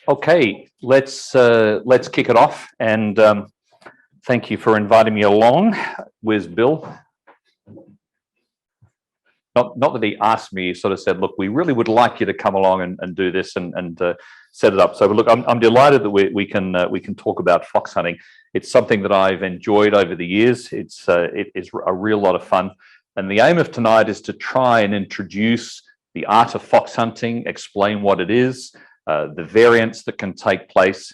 Okay, let's kick it off, and thank you for inviting me along. Where's Bill? Not that he asked me, he sort of said, look, we really would like you to come along and do this and set it up. So look, I'm delighted that we can talk about fox hunting. It's something that I've enjoyed over the years. It is a real lot of fun. And the aim of tonight is to try and introduce the art of fox hunting, explain what it is, the variants that can take place,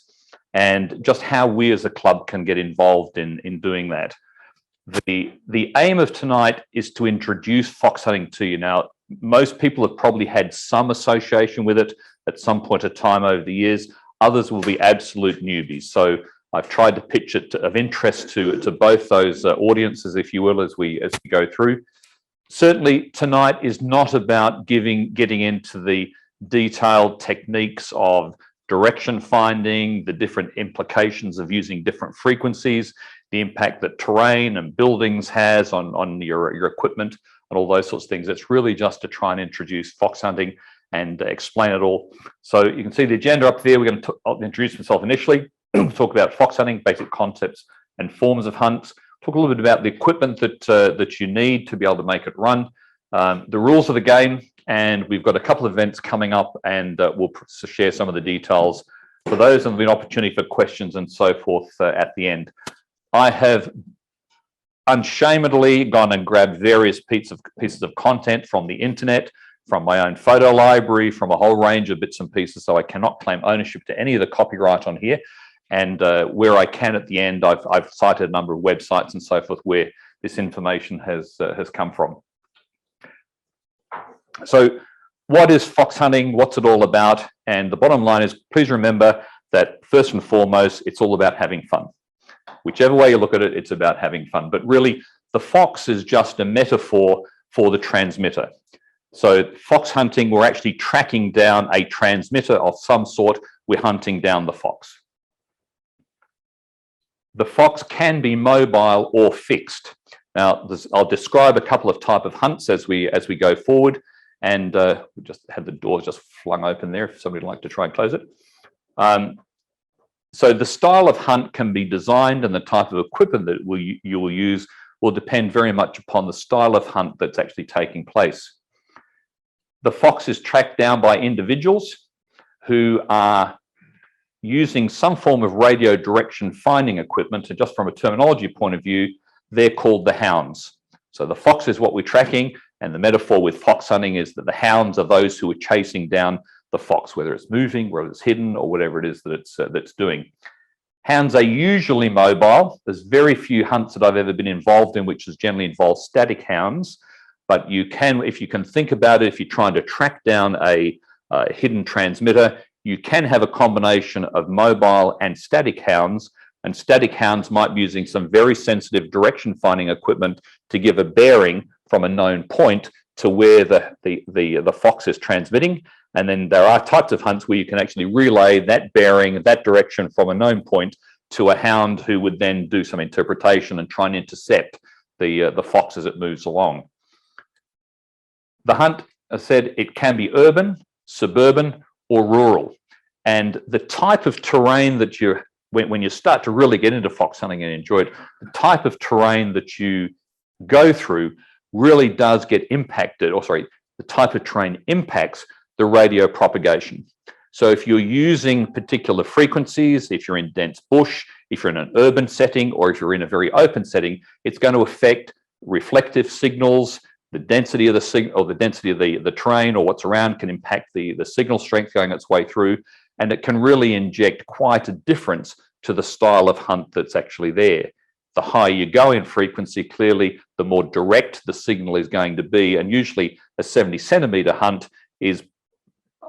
and just how we as a club can get involved in doing that. The aim of tonight is to introduce fox hunting to you. Now, most people have probably had some association with it at some point of time over the years. Others will be absolute newbies. So I've tried to pitch it of interest to both those audiences, if you will, as we go through. Certainly, tonight is not about getting into the detailed techniques of direction finding, the different implications of using different frequencies, the impact that terrain and buildings has on your equipment and all those sorts of things. It's really just to try and introduce fox hunting and explain it all. So you can see the agenda up there. We're going to introduce myself initially, talk about fox hunting, basic concepts and forms of hunts, talk a little bit about the equipment that you need to be able to make it run, the rules of the game, and we've got a couple of events coming up, and we'll share some of the details for those, and there'll be an opportunity for questions and so forth at the end. I have unshamedly gone and grabbed various pieces of content from the internet, from my own photo library, from a whole range of bits and pieces, so I cannot claim ownership to any of the copyright on here. And where I can at the end, I've cited a number of websites and so forth where this information has come from. So what is fox hunting? What's it all about? And the bottom line is, please remember that first and foremost, it's all about having fun. Whichever way you look at it, it's about having fun. But really, the fox is just a metaphor for the transmitter. So fox hunting, we're actually tracking down a transmitter of some sort. We're hunting down the fox. The fox can be mobile or fixed. Now, I'll describe a couple of types of hunts as we go forward. And we just had the door just flung open there if somebody would like to try and close it. So the style of hunt can be designed, and the type of equipment that you will use will depend very much upon the style of hunt that's actually taking place. The fox is tracked down by individuals who are using some form of radio direction finding equipment, and just from a terminology point of view, they're called the hounds. So the fox is what we're tracking, and the metaphor with fox hunting is that the hounds are those who are chasing down the fox, whether it's moving, whether it's hidden, or whatever it is that it's doing. Hounds are usually mobile. There's very few hunts that I've ever been involved in which has generally involved static hounds, but you can, if you can think about it, if you're trying to track down a hidden transmitter, you can have a combination of mobile and static hounds, and static hounds might be using some very sensitive direction finding equipment to give a bearing from a known point to where the fox is transmitting. And then there are types of hunts where you can actually relay that bearing, that direction from a known point to a hound who would then do some interpretation and try and intercept the fox as it moves along. The hunt, as I said, it can be urban, suburban, or rural. And the type of terrain that when you start to really get into fox hunting and enjoy it, the type of terrain that you go through really does get impacted, or sorry, the type of terrain impacts the radio propagation. So if you're using particular frequencies, if you're in dense bush, if you're in an urban setting, or if you're in a very open setting, it's going to affect reflective signals, the density of the signal, or the density of the terrain or what's around can impact the signal strength going its way through, and it can really inject quite a difference to the style of hunt that's actually there. The higher you go in frequency, clearly, the more direct the signal is going to be, and usually a 70-centimeter hunt is,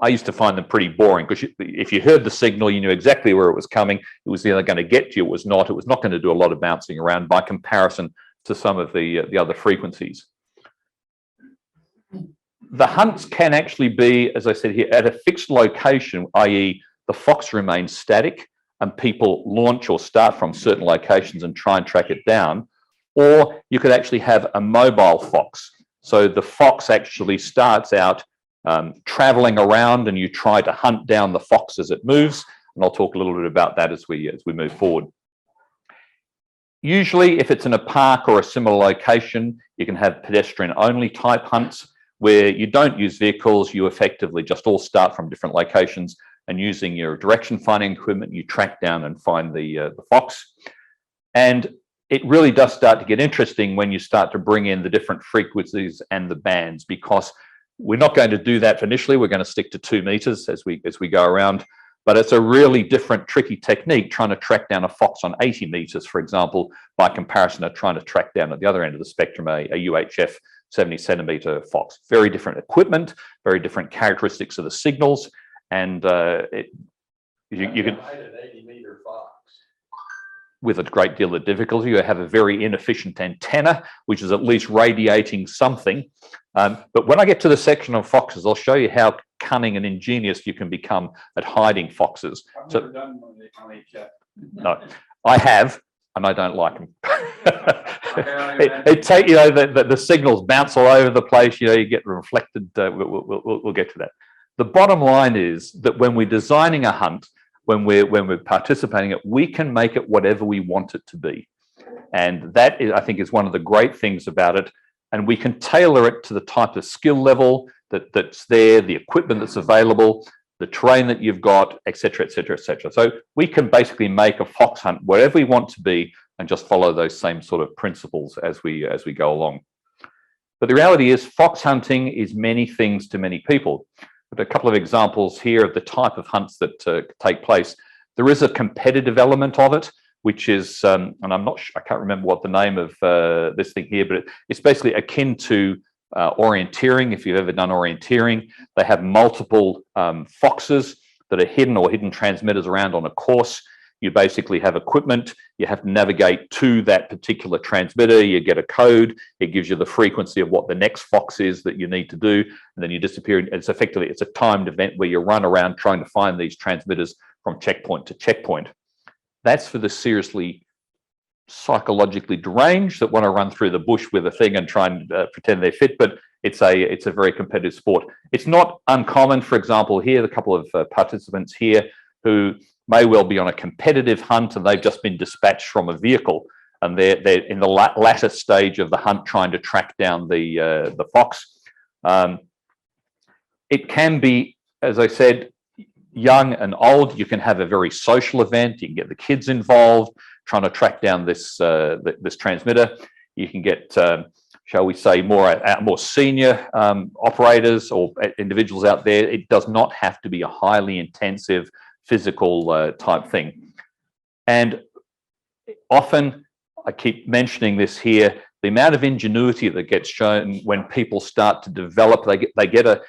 I used to find them pretty boring, because if you heard the signal, you knew exactly where it was coming. It was either going to get to you, it was not going to do a lot of bouncing around by comparison to some of the other frequencies. The hunts can actually be, as I said here, at a fixed location, i.e. the fox remains static and people launch or start from certain locations and try and track it down, or you could actually have a mobile fox. So the fox actually starts out traveling around and you try to hunt down the fox as it moves. And I'll talk a little bit about that as we move forward. Usually, if it's in a park or a similar location, you can have pedestrian-only type hunts where you don't use vehicles. You effectively just all start from different locations, and using your direction finding equipment, you track down and find the fox. And it really does start to get interesting when you start to bring in the different frequencies and the bands, because we're not going to do that initially. We're going to stick to 2 meters as we go around. But it's a really different, tricky technique trying to track down a fox on 80 meters, for example, by comparison to trying to track down at the other end of the spectrum a UHF 70 centimeter fox. Very different equipment, very different characteristics of the signals, and you can. An 80-meter fox. With a great deal of difficulty, you have a very inefficient antenna, which is at least radiating something. But when I get to the section on foxes, I'll show you how cunning and ingenious you can become at hiding foxes. I've never done one on each. No, I have, and I don't like them. The signals bounce all over the place. You know, you get reflected. We'll get to that. The bottom line is that when we're designing a hunt, when we're participating in it, we can make it whatever we want it to be. And that is, I think, is one of the great things about it. And we can tailor it to the type of skill level that's there, the equipment that's available, the terrain that you've got, et cetera, et cetera, et cetera. So we can basically make a fox hunt whatever we want to be and just follow those same sort of principles as we go along. But the reality is fox hunting is many things to many people. A couple of examples here of the type of hunts that take place. There is a competitive element of it, which is, and I can't remember what the name of this thing here, but it's basically akin to orienteering. If you've ever done orienteering, they have multiple foxes that are hidden transmitters around on a course. You basically have equipment. You have to navigate to that particular transmitter. You get a code. It gives you the frequency of what the next fox is that you need to do, and then you disappear. And it's effectively, it's a timed event where you run around trying to find these transmitters from checkpoint to checkpoint. That's for the seriously psychologically deranged that want to run through the bush with a thing and try and pretend they're fit. But it's a very competitive sport. It's not uncommon. For example, here, a couple of participants here who may well be on a competitive hunt and they've just been dispatched from a vehicle, and they're in the latter stage of the hunt trying to track down the fox. It can be, as I said, young and old. You can have a very social event. You can get the kids involved trying to track down this transmitter. You can get, shall we say, more senior operators or individuals out there. It does not have to be a highly intensive physical type thing. And often, I keep mentioning this here, the amount of ingenuity that gets shown when people start to develop, they get a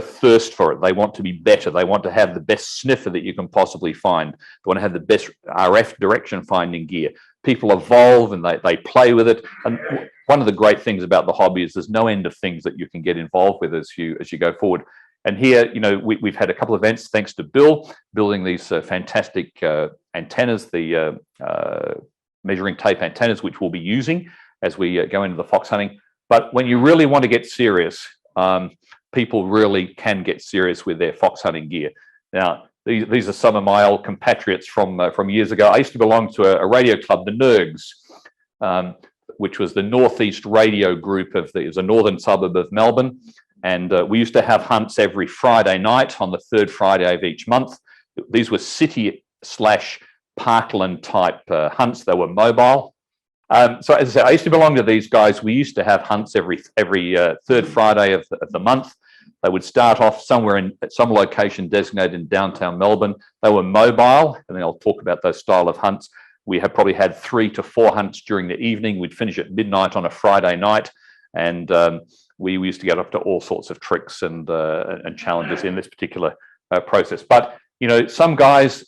thirst for it. They want to be better. They want to have the best sniffer that you can possibly find. They want to have the best RF direction finding gear. People evolve and they play with it. And one of the great things about the hobby is there's no end of things that you can get involved with as you go forward. And here, you know, we've had a couple of events thanks to Bill building these fantastic antennas, the measuring tape antennas, which we'll be using as we go into the fox hunting. But when you really want to get serious, people really can get serious with their fox hunting gear. Now, these are some of my old compatriots from years ago. I used to belong to a radio club, the Nergs, which was the Northeast Radio Group it was a northern suburb of Melbourne. And we used to have hunts every Friday night on the third Friday of each month. These were city/parkland type hunts. They were mobile. So as I said, I used to belong to these guys. We used to have hunts every third Friday of the month. They would start off somewhere in some location designated in downtown Melbourne. They were mobile, and then I'll talk about those style of hunts. We have probably had 3 to 4 hunts during the evening. We'd finish at midnight on a Friday night, and we used to get up to all sorts of tricks and challenges in this particular process. But you know, some guys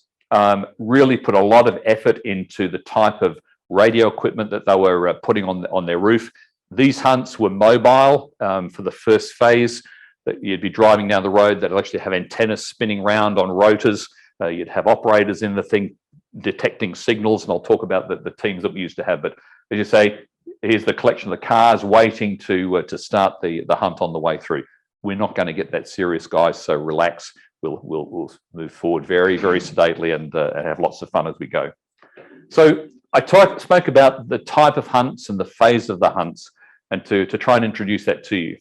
really put a lot of effort into the type of radio equipment that they were putting on their roof. These hunts were mobile for the first phase. That you'd be driving down the road that would actually have antennas spinning around on rotors. You'd have operators in the thing detecting signals, and I'll talk about the teams that we used to have. But as you say, here's the collection of the cars waiting to start the hunt on the way through. we're not going to get that serious, guys. So relax. We'll move forward very, very sedately and have lots of fun as we go. So I spoke about the type of hunts and the phase of the hunts, and to try and introduce that to you.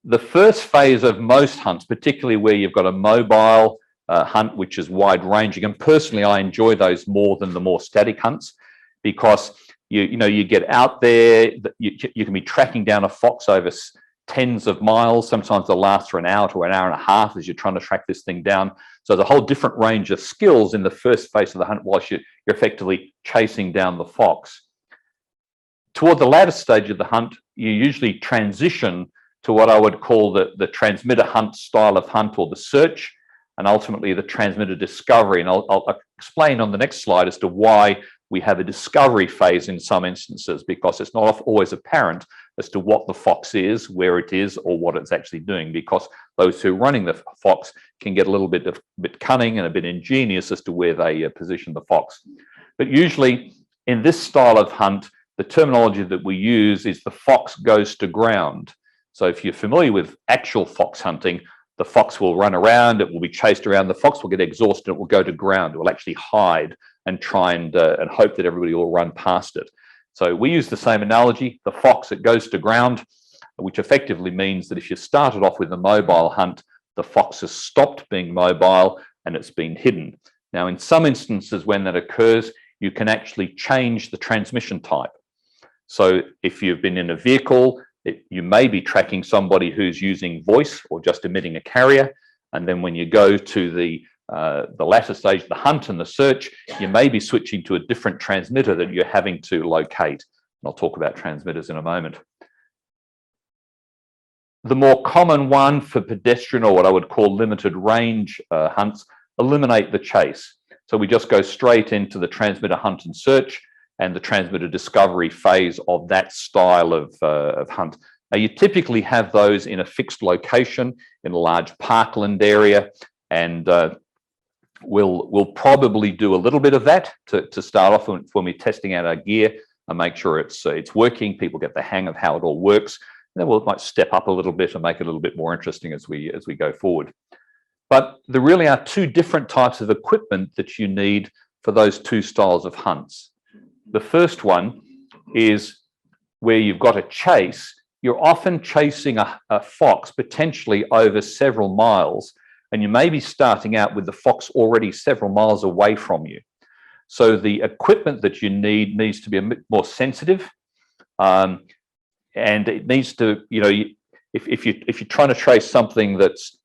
The first phase of most hunts, particularly where you've got a mobile hunt, which is wide ranging, and personally I enjoy those more than the more static hunts, because you get out there, you can be tracking down a fox over tens of miles. Sometimes they'll last for an hour to an hour and a half as you're trying to track this thing down. So there's a whole different range of skills in the first phase of the hunt whilst you're effectively chasing down the fox. Toward the latter stage of the hunt, you usually transition to what I would call the transmitter hunt style of hunt, or the search, and ultimately the transmitter discovery. And I'll explain on the next slide as to why we have a discovery phase in some instances, because it's not always apparent as to what the fox is, where it is, or what it's actually doing, because those who are running the fox can get a little bit cunning and a bit ingenious as to where they position the fox. But usually in this style of hunt, the terminology that we use is the fox goes to ground. So if you're familiar with actual fox hunting, the fox will run around, it will be chased around, the fox will get exhausted, it will go to ground, it will actually hide and try and hope that everybody will run past it. So we use the same analogy, the fox, it goes to ground, which effectively means that if you started off with a mobile hunt, the fox has stopped being mobile and it's been hidden. Now, in some instances when that occurs, you can actually change the transmission type. So if you've been in a vehicle, you may be tracking somebody who's using voice or just emitting a carrier. And then when you go to the latter stage, the hunt and the search, you may be switching to a different transmitter that you're having to locate. And I'll talk about transmitters in a moment. The more common one for pedestrian, or what I would call limited range hunts, eliminate the chase. So we just go straight into the transmitter hunt and search and the transmitter discovery phase of that style of hunt. Now, you typically have those in a fixed location in a large parkland area, and we'll probably do a little bit of that to start off when we're testing out our gear and make sure it's working. People get the hang of how it all works. And then we might step up a little bit and make it a little bit more interesting as we go forward. But there really are two different types of equipment that you need for those two styles of hunts. The first one is where you've got a chase. You're often chasing a fox potentially over several miles, and you may be starting out with the fox already several miles away from you. So the equipment that you need needs to be a bit more sensitive, and it needs to, if you're trying to trace something that's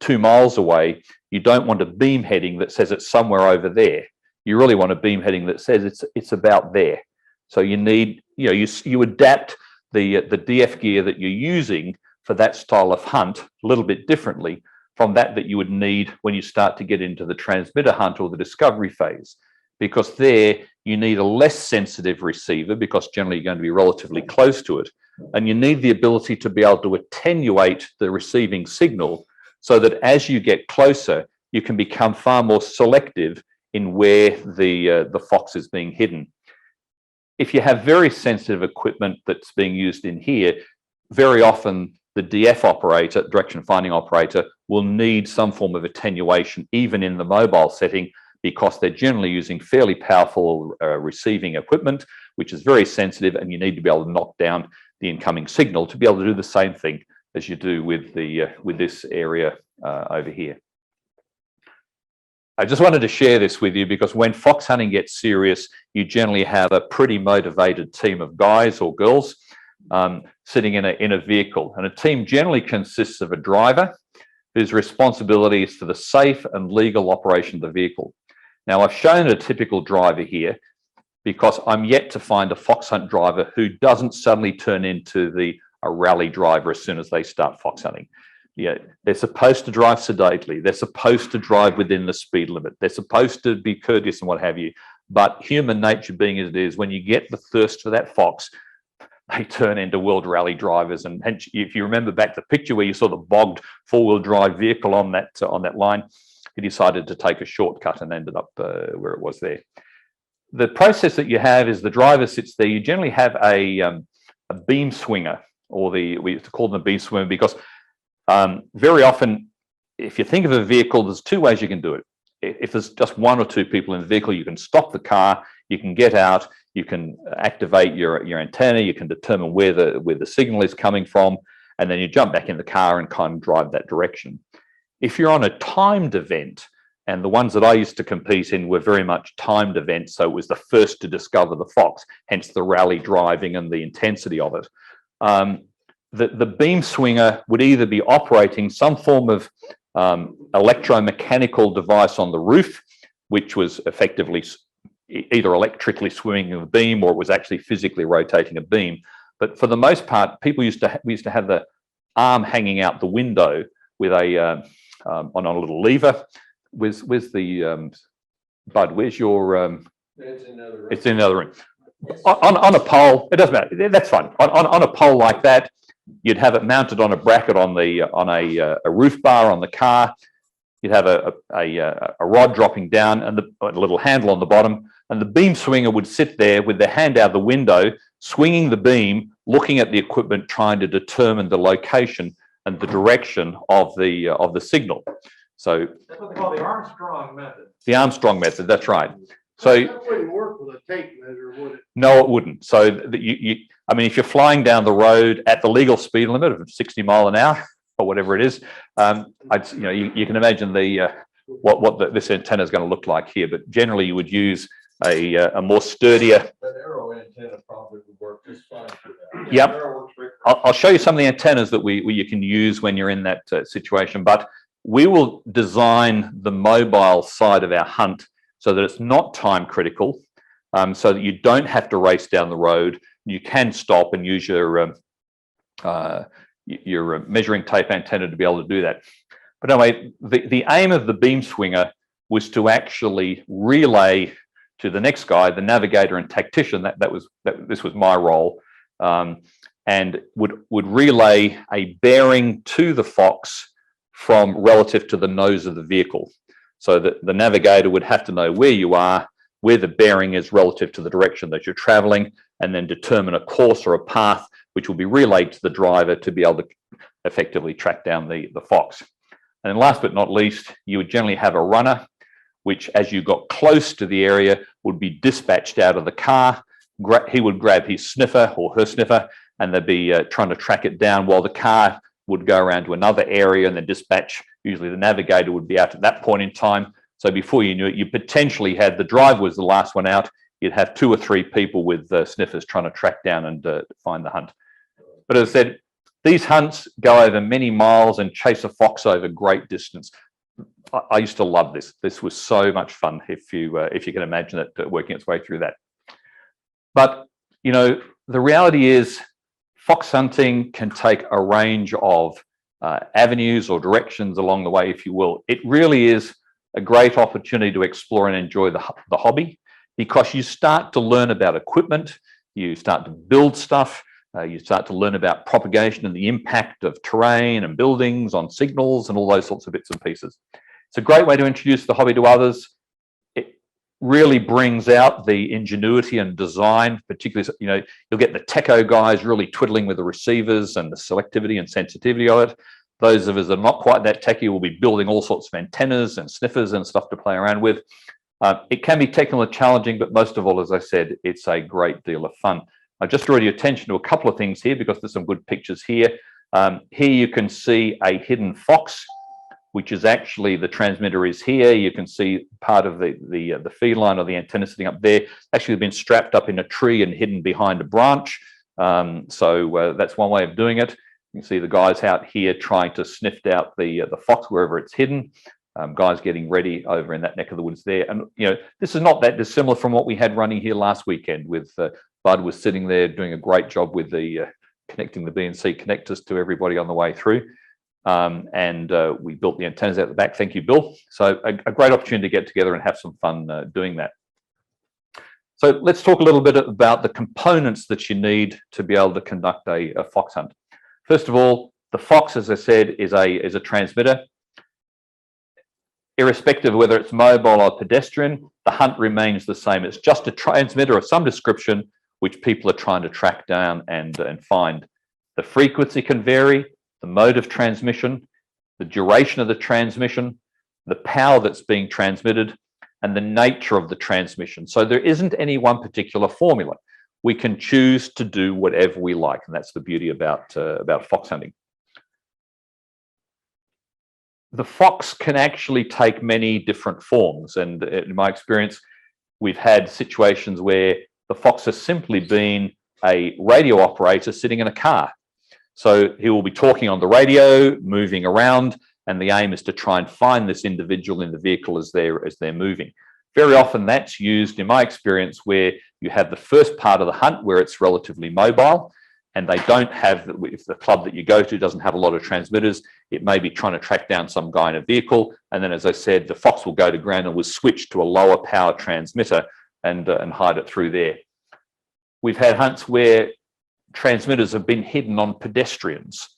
2 miles away, you don't want a beam heading that says it's somewhere over there. You really want a beam heading that says it's about there. So you need, you adapt the DF gear that you're using for that style of hunt a little bit differently from that you would need when you start to get into the transmitter hunt or the discovery phase, because there you need a less sensitive receiver, because generally you're going to be relatively close to it, and you need the ability to be able to attenuate the receiving signal so that as you get closer, you can become far more selective in where the fox is being hidden. If you have very sensitive equipment that's being used in here, very often the DF operator, direction finding operator, will need some form of attenuation even in the mobile setting, because they're generally using fairly powerful receiving equipment, which is very sensitive, and you need to be able to knock down the incoming signal to be able to do the same thing as you do with this area over here. I just wanted to share this with you because when fox hunting gets serious, you generally have a pretty motivated team of guys or girls sitting in a vehicle, and a team generally consists of a driver whose responsibility is for the safe and legal operation of the vehicle. Now, I've shown a typical driver here because I'm yet to find a fox hunt driver who doesn't suddenly turn into a rally driver as soon as they start fox hunting. Yeah, they're supposed to drive sedately. They're supposed to drive within the speed limit. They're supposed to be courteous and what have you. But human nature being as it is, when you get the thirst for that fox, they turn into world rally drivers. And if you remember back the picture where you saw the bogged four-wheel drive vehicle on that line, he decided to take a shortcut and ended up where it was there. The process that you have is the driver sits there. You generally have a beam swinger, or we used to call them a beam swinger because Very often, if you think of a vehicle, there's two ways you can do it. If there's just one or two people in the vehicle, you can stop the car, you can get out, you can activate your antenna, you can determine where the signal is coming from, and then you jump back in the car and kind of drive that direction. If you're on a timed event, and the ones that I used to compete in were very much timed events, so it was the first to discover the fox, hence the rally driving and the intensity of it. The beam swinger would either be operating some form of electromechanical device on the roof, which was effectively either electrically swinging the beam or it was actually physically rotating a beam. But for the most part, we used to have the arm hanging out the window with a on a little lever. Where's the Bud? Where's your? It's in another room. It's in another room. On a pole. It doesn't matter. That's fine. On a pole like that, you'd have it mounted on a bracket on a roof bar on the car. You'd have a rod dropping down and a little handle on the bottom, and the beam swinger would sit there with their hand out the window, swinging the beam, looking at the equipment, trying to determine the location and the direction of the signal. So That's what they call the Armstrong method. the Armstrong method. That's right. So that wouldn't work with a tape measure, would it? no, it wouldn't. So I mean, if you're flying down the road at the legal speed limit of 60 miles an hour or whatever it is, you can imagine this antenna is going to look like here. But generally, you would use a more sturdier. That arrow antenna probably would work just fine for that. Yep. I'll show you some of the antennas that you can use when you're in that situation. But we will design the mobile side of our hunt so that it's not time critical, so that you don't have to race down the road. You can stop and use your measuring tape antenna to be able to do that. But anyway, the aim of the beam swinger was to actually relay to the next guy, the navigator and tactician. This was my role, and would relay a bearing to the fox from relative to the nose of the vehicle, so that the navigator would have to know where you are, where the bearing is relative to the direction that you're traveling, and then determine a course or a path which will be relayed to the driver to be able to effectively track down the fox. And then last but not least, you would generally have a runner, which as you got close to the area would be dispatched out of the car. He would grab his sniffer or her sniffer, and they'd be trying to track it down while the car would go around to another area and then dispatch. Usually the navigator would be out at that point in time. So before you knew it, you potentially had the driver was the last one out. You'd have 2 or 3 people with sniffers trying to track down and find the hunt. But as I said, these hunts go over many miles and chase a fox over great distance. I used to love this. This was so much fun if you can imagine it working its way through that. But, the reality is fox hunting can take a range of avenues or directions along the way, if you will. It really is a great opportunity to explore and enjoy the hobby, because you start to learn about equipment, you start to build stuff, you start to learn about propagation and the impact of terrain and buildings on signals and all those sorts of bits and pieces. It's a great way to introduce the hobby to others. It really brings out the ingenuity and design, particularly, you'll get the techo guys really twiddling with the receivers and the selectivity and sensitivity of it. Those of us that are not quite that techy will be building all sorts of antennas and sniffers and stuff to play around with. It can be technically challenging, but most of all, as I said, it's a great deal of fun. I just draw your attention to a couple of things here because there's some good pictures here. Here you can see a hidden fox, which is actually the transmitter is here. You can see part of the feed line or the antenna sitting up there. Actually been strapped up in a tree and hidden behind a branch. So that's one way of doing it. You can see the guys out here trying to sniff out the fox wherever it's hidden. Guys getting ready over in that neck of the woods there. And, this is not that dissimilar from what we had running here last weekend with Bud was sitting there doing a great job with the connecting the B&C connectors to everybody on the way through. And we built the antennas out the back. Thank you, Bill. So a great opportunity to get together and have some fun doing that. So let's talk a little bit about the components that you need to be able to conduct a fox hunt. First of all, the fox, as I said, is a transmitter. Irrespective of whether it's mobile or pedestrian, the hunt remains the same. It's just a transmitter of some description which people are trying to track down and find. The frequency can vary, the mode of transmission, the duration of the transmission, the power that's being transmitted, and the nature of the transmission. So there isn't any one particular formula. We can choose to do whatever we like, and that's the beauty about fox hunting. The fox can actually take many different forms, and in my experience, we've had situations where the fox has simply been a radio operator sitting in a car. So he will be talking on the radio, moving around, and the aim is to try and find this individual in the vehicle as they're moving. Very often that's used, in my experience, where you have the first part of the hunt where it's relatively mobile, and they don't have, if the club that you go to doesn't have a lot of transmitters, it may be trying to track down some guy in a vehicle. And then, as I said, the fox will go to ground and will switch to a lower power transmitter and hide it through there. We've had hunts where transmitters have been hidden on pedestrians.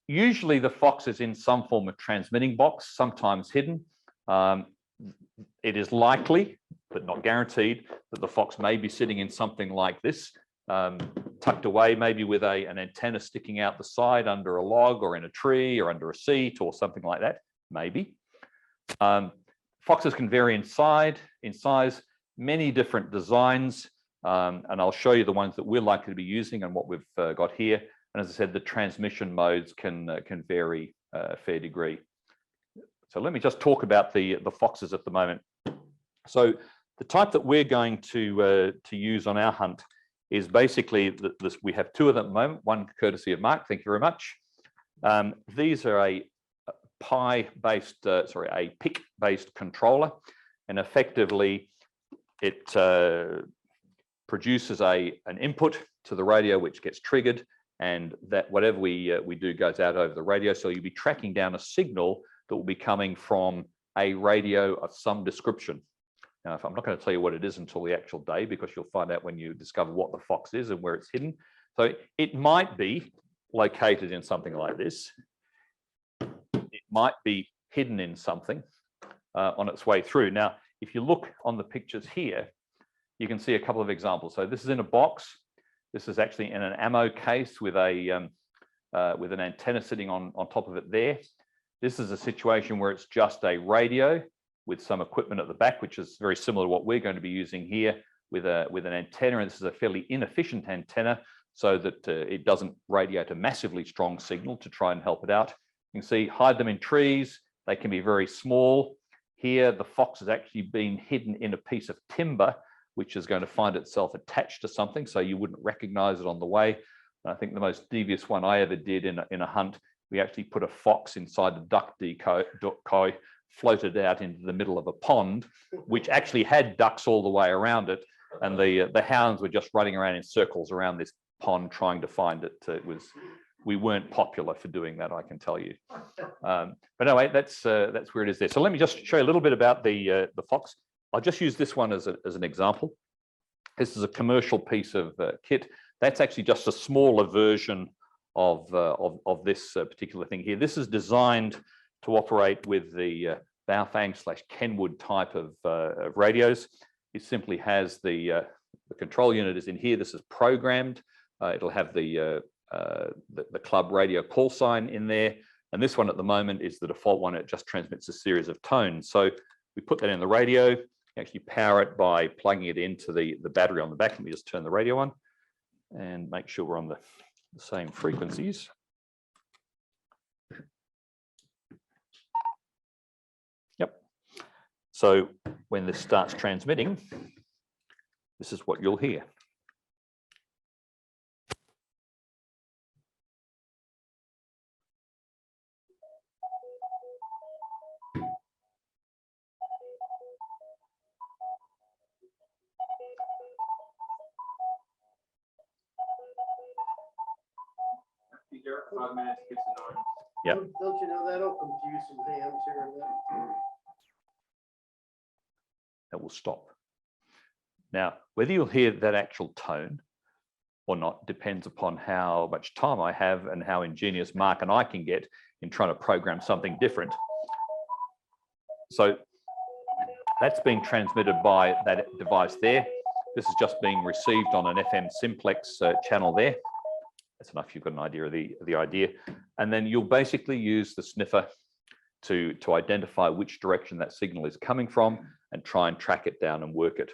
Usually the fox is in some form of transmitting box, sometimes hidden. It is likely, but not guaranteed, that the fox may be sitting in something like this, tucked away, maybe with an antenna sticking out the side under a log or in a tree or under a seat or something like that, maybe. Foxes can vary in size, many different designs, and I'll show you the ones that we're likely to be using and what we've got here. And as I said, the transmission modes can vary a fair degree. So let me just talk about the foxes at the moment. So the type that we're going to use on our hunt is basically this. We have two of them at the moment, one courtesy of Mark, thank you very much. These are a PIC-based controller, and effectively it produces an input to the radio which gets triggered, and that whatever we do goes out over the radio. So you'll be tracking down a signal that will be coming from a radio of some description. Now, I'm not going to tell you what it is until the actual day, because you'll find out when you discover what the fox is and where it's hidden. So it might be located in something like this. It might be hidden in something on its way through. Now, if you look on the pictures here, you can see a couple of examples. So this is in a box. This is actually in an ammo case with an antenna sitting on top of it there. This is a situation where it's just a radio with some equipment at the back, which is very similar to what we're going to be using here with an antenna. And this is a fairly inefficient antenna so that it doesn't radiate a massively strong signal to try and help it out. You can see, hide them in trees. They can be very small. Here, the fox has actually been hidden in a piece of timber, which is going to find itself attached to something, so you wouldn't recognize it on the way. And I think the most devious one I ever did in a hunt, we actually put a fox inside the duck decoy, floated out into the middle of a pond, which actually had ducks all the way around it, and the hounds were just running around in circles around this pond trying to find it. We weren't popular for doing that, I can tell you. But anyway, that's where it is there. So let me just show you a little bit about the fox. I'll just use this one as an example. This is a commercial piece of kit. That's actually just a smaller version of this particular thing here. This is designed to operate with the W5ARH/Kenwood type of radios. It simply has the control unit is in here. This is programmed. It'll have the club radio call sign in there. And this one at the moment is the default one. It just transmits a series of tones. So we put that in the radio. Actually power it by plugging it into the battery on the back. Let me just turn the radio on and make sure we're on the same frequencies. Yep. So when this starts transmitting, this is what you'll hear. Be careful, 5 minutes gets annoying. Yep. Don't you know that'll confuse some hams here and there? That will stop. Now, whether you'll hear that actual tone or not depends upon how much time I have and how ingenious Mark and I can get in trying to program something different. So that's being transmitted by that device there. This is just being received on an FM simplex channel there. That's enough. You've got an idea of the idea. And then you'll basically use the sniffer to identify which direction that signal is coming from and try and track it down and work it.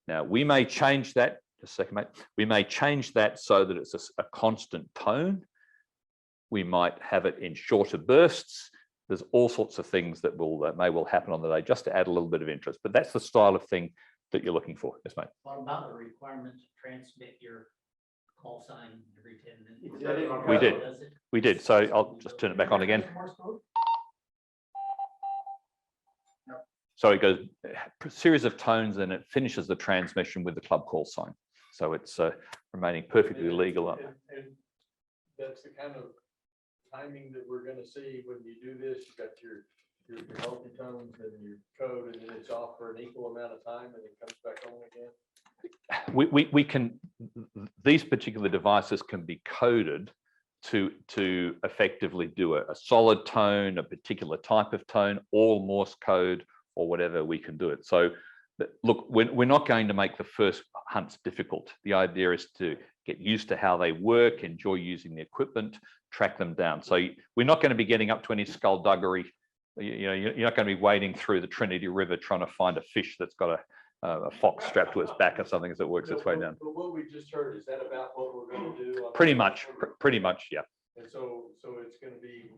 Now, we may change that, just a second, mate. We may change that so that it's a constant tone. We might have it in shorter bursts. There's all sorts of things that may well happen on the day, just to add a little bit of interest. But that's the style of thing that you're looking for. Yes, mate. What about the requirement to transmit your call sign every 10 minutes? We did. We did. So I'll just turn it back on again. So it goes a series of tones and it finishes the transmission with the club call sign. So it's remaining perfectly legal. And that's the kind of timing that we're going to see when you do this. You've got your multi-tones and your code, and then it's off for an equal amount of time and it comes back on again. We can, these particular devices can be coded to effectively do a solid tone, a particular type of tone, all Morse code, or whatever. We can do it. So look, we're not going to make the first hunts difficult. The idea is to get used to how they work, enjoy using the equipment, track them down. So we're not going to be getting up to any skullduggery. You know, you're not going to be wading through the Trinity River trying to find a fish that's got a fox strapped to its back or something as it works its way down. But what we just heard, is that about what we're going to do? Pretty much, yeah. And so it's going to be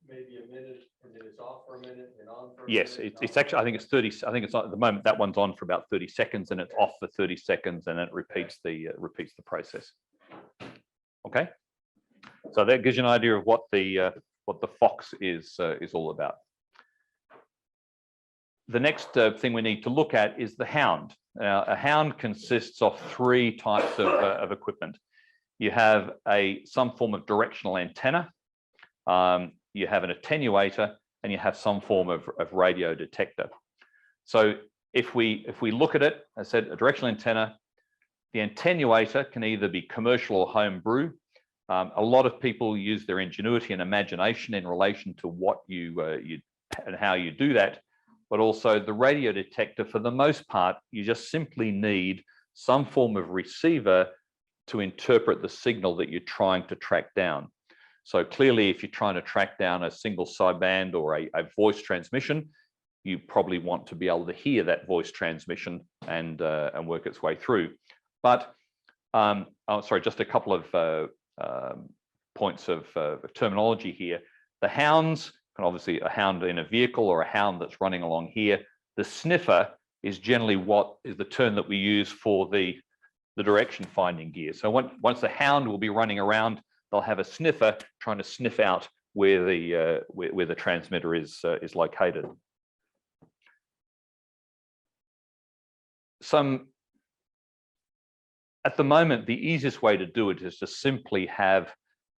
maybe a minute, and then it's off for a minute, and on for a Yes, minute. it's actually, I think it's 30. I think it's at the moment that one's on for about 30 seconds, and it's off for 30 seconds, and it repeats the process. Okay, so that gives you an idea of what the Fox is all about. The next thing we need to look at is the Hound. Now, a Hound consists of three types of equipment. You have some form of directional antenna. You have an attenuator, and you have some form of radio detector. So if we look at it, I said a directional antenna, the attenuator can either be commercial or homebrew. A lot of people use their ingenuity and imagination in relation to what you and how you do that. But also the radio detector, for the most part, you just simply need some form of receiver to interpret the signal that you're trying to track down. So clearly, if you're trying to track down a single sideband or a voice transmission, you probably want to be able to hear that voice transmission and work its way through. But sorry, just a couple of points of terminology here. The Hounds, and obviously a Hound in a vehicle or a Hound that's running along here. The sniffer is generally what is the term that we use for the direction finding gear. So once the Hound will be running around, they'll have a sniffer trying to sniff out where the transmitter is located. At the moment, the easiest way to do it is to simply have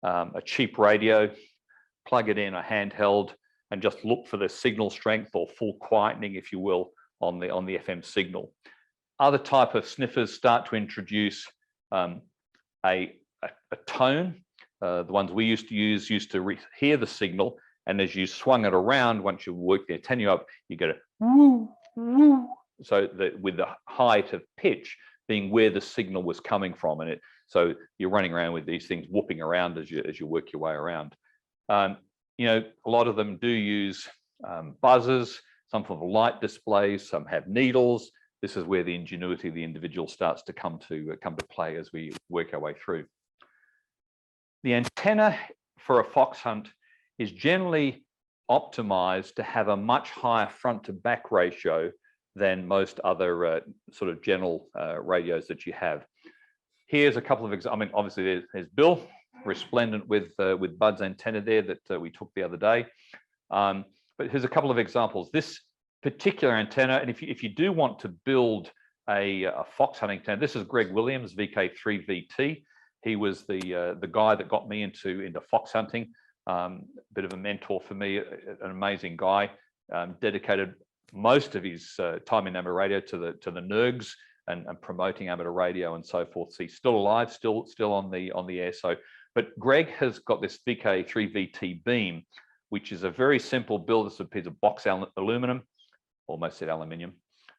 a cheap radio, plug it in a handheld, and just look for the signal strength or full quietening, if you will, on the FM signal. Other type of sniffers start to introduce a tone. The ones we used to use hear the signal, and as you swung it around, once you work the attenuator up, you get a woo, woo. So that with the height of pitch being where the signal was coming from, and so you're running around with these things whooping around as you work your way around. You know, a lot of them do use buzzers, some form of light displays, some have needles. This is where the ingenuity of the individual starts to come to play as we work our way through. The antenna for a fox hunt is generally optimized to have a much higher front to back ratio than most other sort of general radios that you have. Here's a couple of examples. I mean, obviously there's Bill, resplendent with Bud's antenna there that we took the other day. But here's a couple of examples. This particular antenna, and if you do want to build a fox hunting antenna, this is Greg Williams, VK3VT. He was the guy that got me into fox hunting. Bit of a mentor for me, an amazing guy. Dedicated most of his time in amateur radio to the NERGs and promoting amateur radio and so forth. So he's still alive, still on the air. So, but Greg has got this VK3VT beam, which is a very simple build. It's a piece of box aluminum, almost said aluminium.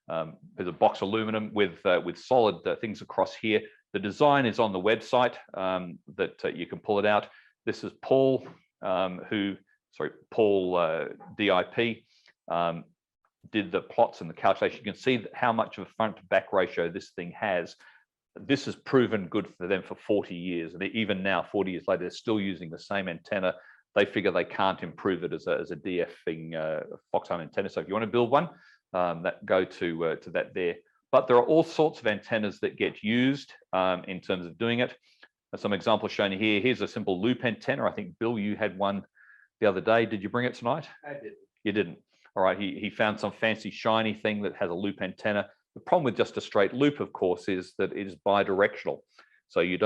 There's a box aluminum with solid things across here The design is on the website that you can pull it out. This is Paul, Paul DIP, did the plots and the calculation. You can see how much of a front to back ratio this thing has. This has proven good for them for 40 years. And even now, 40 years later, they're still using the same antenna. They figure they can't improve it as a DF-ing Foxhound antenna. So if you want to build one, go to that there. But there are all sorts of antennas that get used in terms of doing it. Some examples shown here. Here's a simple loop antenna. I think, Bill, you had one the other day. Did you bring it tonight? I didn't. You didn't. All right. He found some fancy shiny thing that has a loop antenna. The problem with just a straight loop, of course, is that it is bidirectional. So you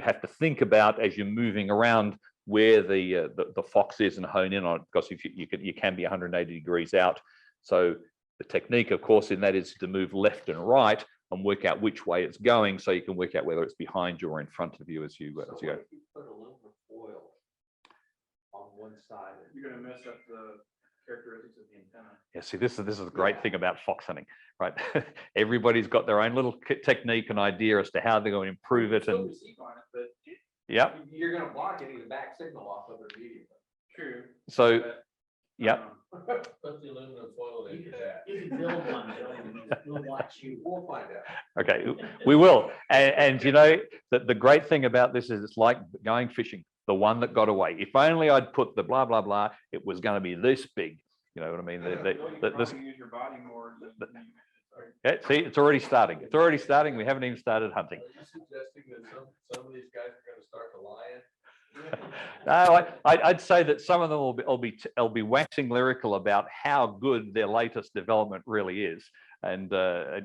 have to think about, as you're moving around, where the fox is and hone in on it, because if you can be 180 degrees out. So the technique, of course, in that is to move left and right and work out which way it's going, so you can work out whether it's behind you or in front of you as you go. If you put aluminum foil on one side, you're going to mess up the characteristics of the antenna. Yeah, see, this is the great thing about fox hunting, right? Everybody's got their own little technique and idea as to how they're going to improve it. And yeah, you're going to block any of the back signal off of their medium. True. So yeah. Put the aluminum foil in your back. You can build one, Bill, and we'll watch you. We'll find out. Okay, we will. And you know, the great thing about this is it's like going fishing. The one that got away. If only I'd put the blah, blah, blah, it was going to be this big. You know what I mean? This use your body more than yeah, see, it's already starting. It's already starting. We haven't even started hunting. Are you suggesting that some of these guys are going to start to lying? No, I'd say that some of them will be waxing lyrical about how good their latest development really is, and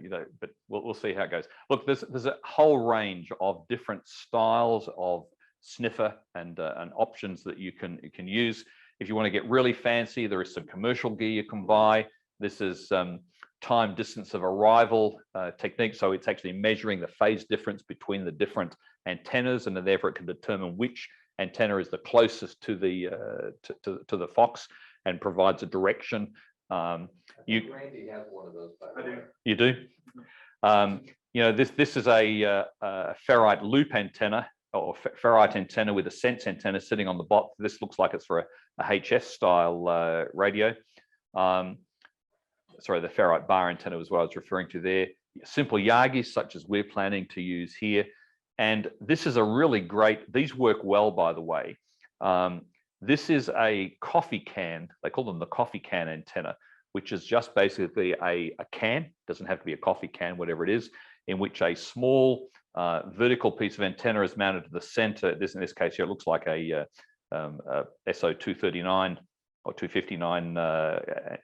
you know, but we'll see how it goes. Look, there's a whole range of different styles of sniffer and options that you can use. If you want to get really fancy, there is some commercial gear you can buy. This is time distance of arrival technique, so it's actually measuring the phase difference between the different antennas, and therefore it can determine which antenna is the closest to the fox and provides a direction. Randy has one of those. By the way. You do. You know, this is a ferrite loop antenna, or ferrite antenna with a sense antenna sitting on the bottom. This looks like it's for a HS style radio. Sorry, the ferrite bar antenna was what I was referring to there. Simple Yagis, such as we're planning to use here. And this is a really great, these work well, by the way. This is a coffee can, they call them the coffee can antenna, which is just basically a can, doesn't have to be a coffee can, whatever it is, in which a small vertical piece of antenna is mounted to the center. In this case here, it looks like a SO239 or 259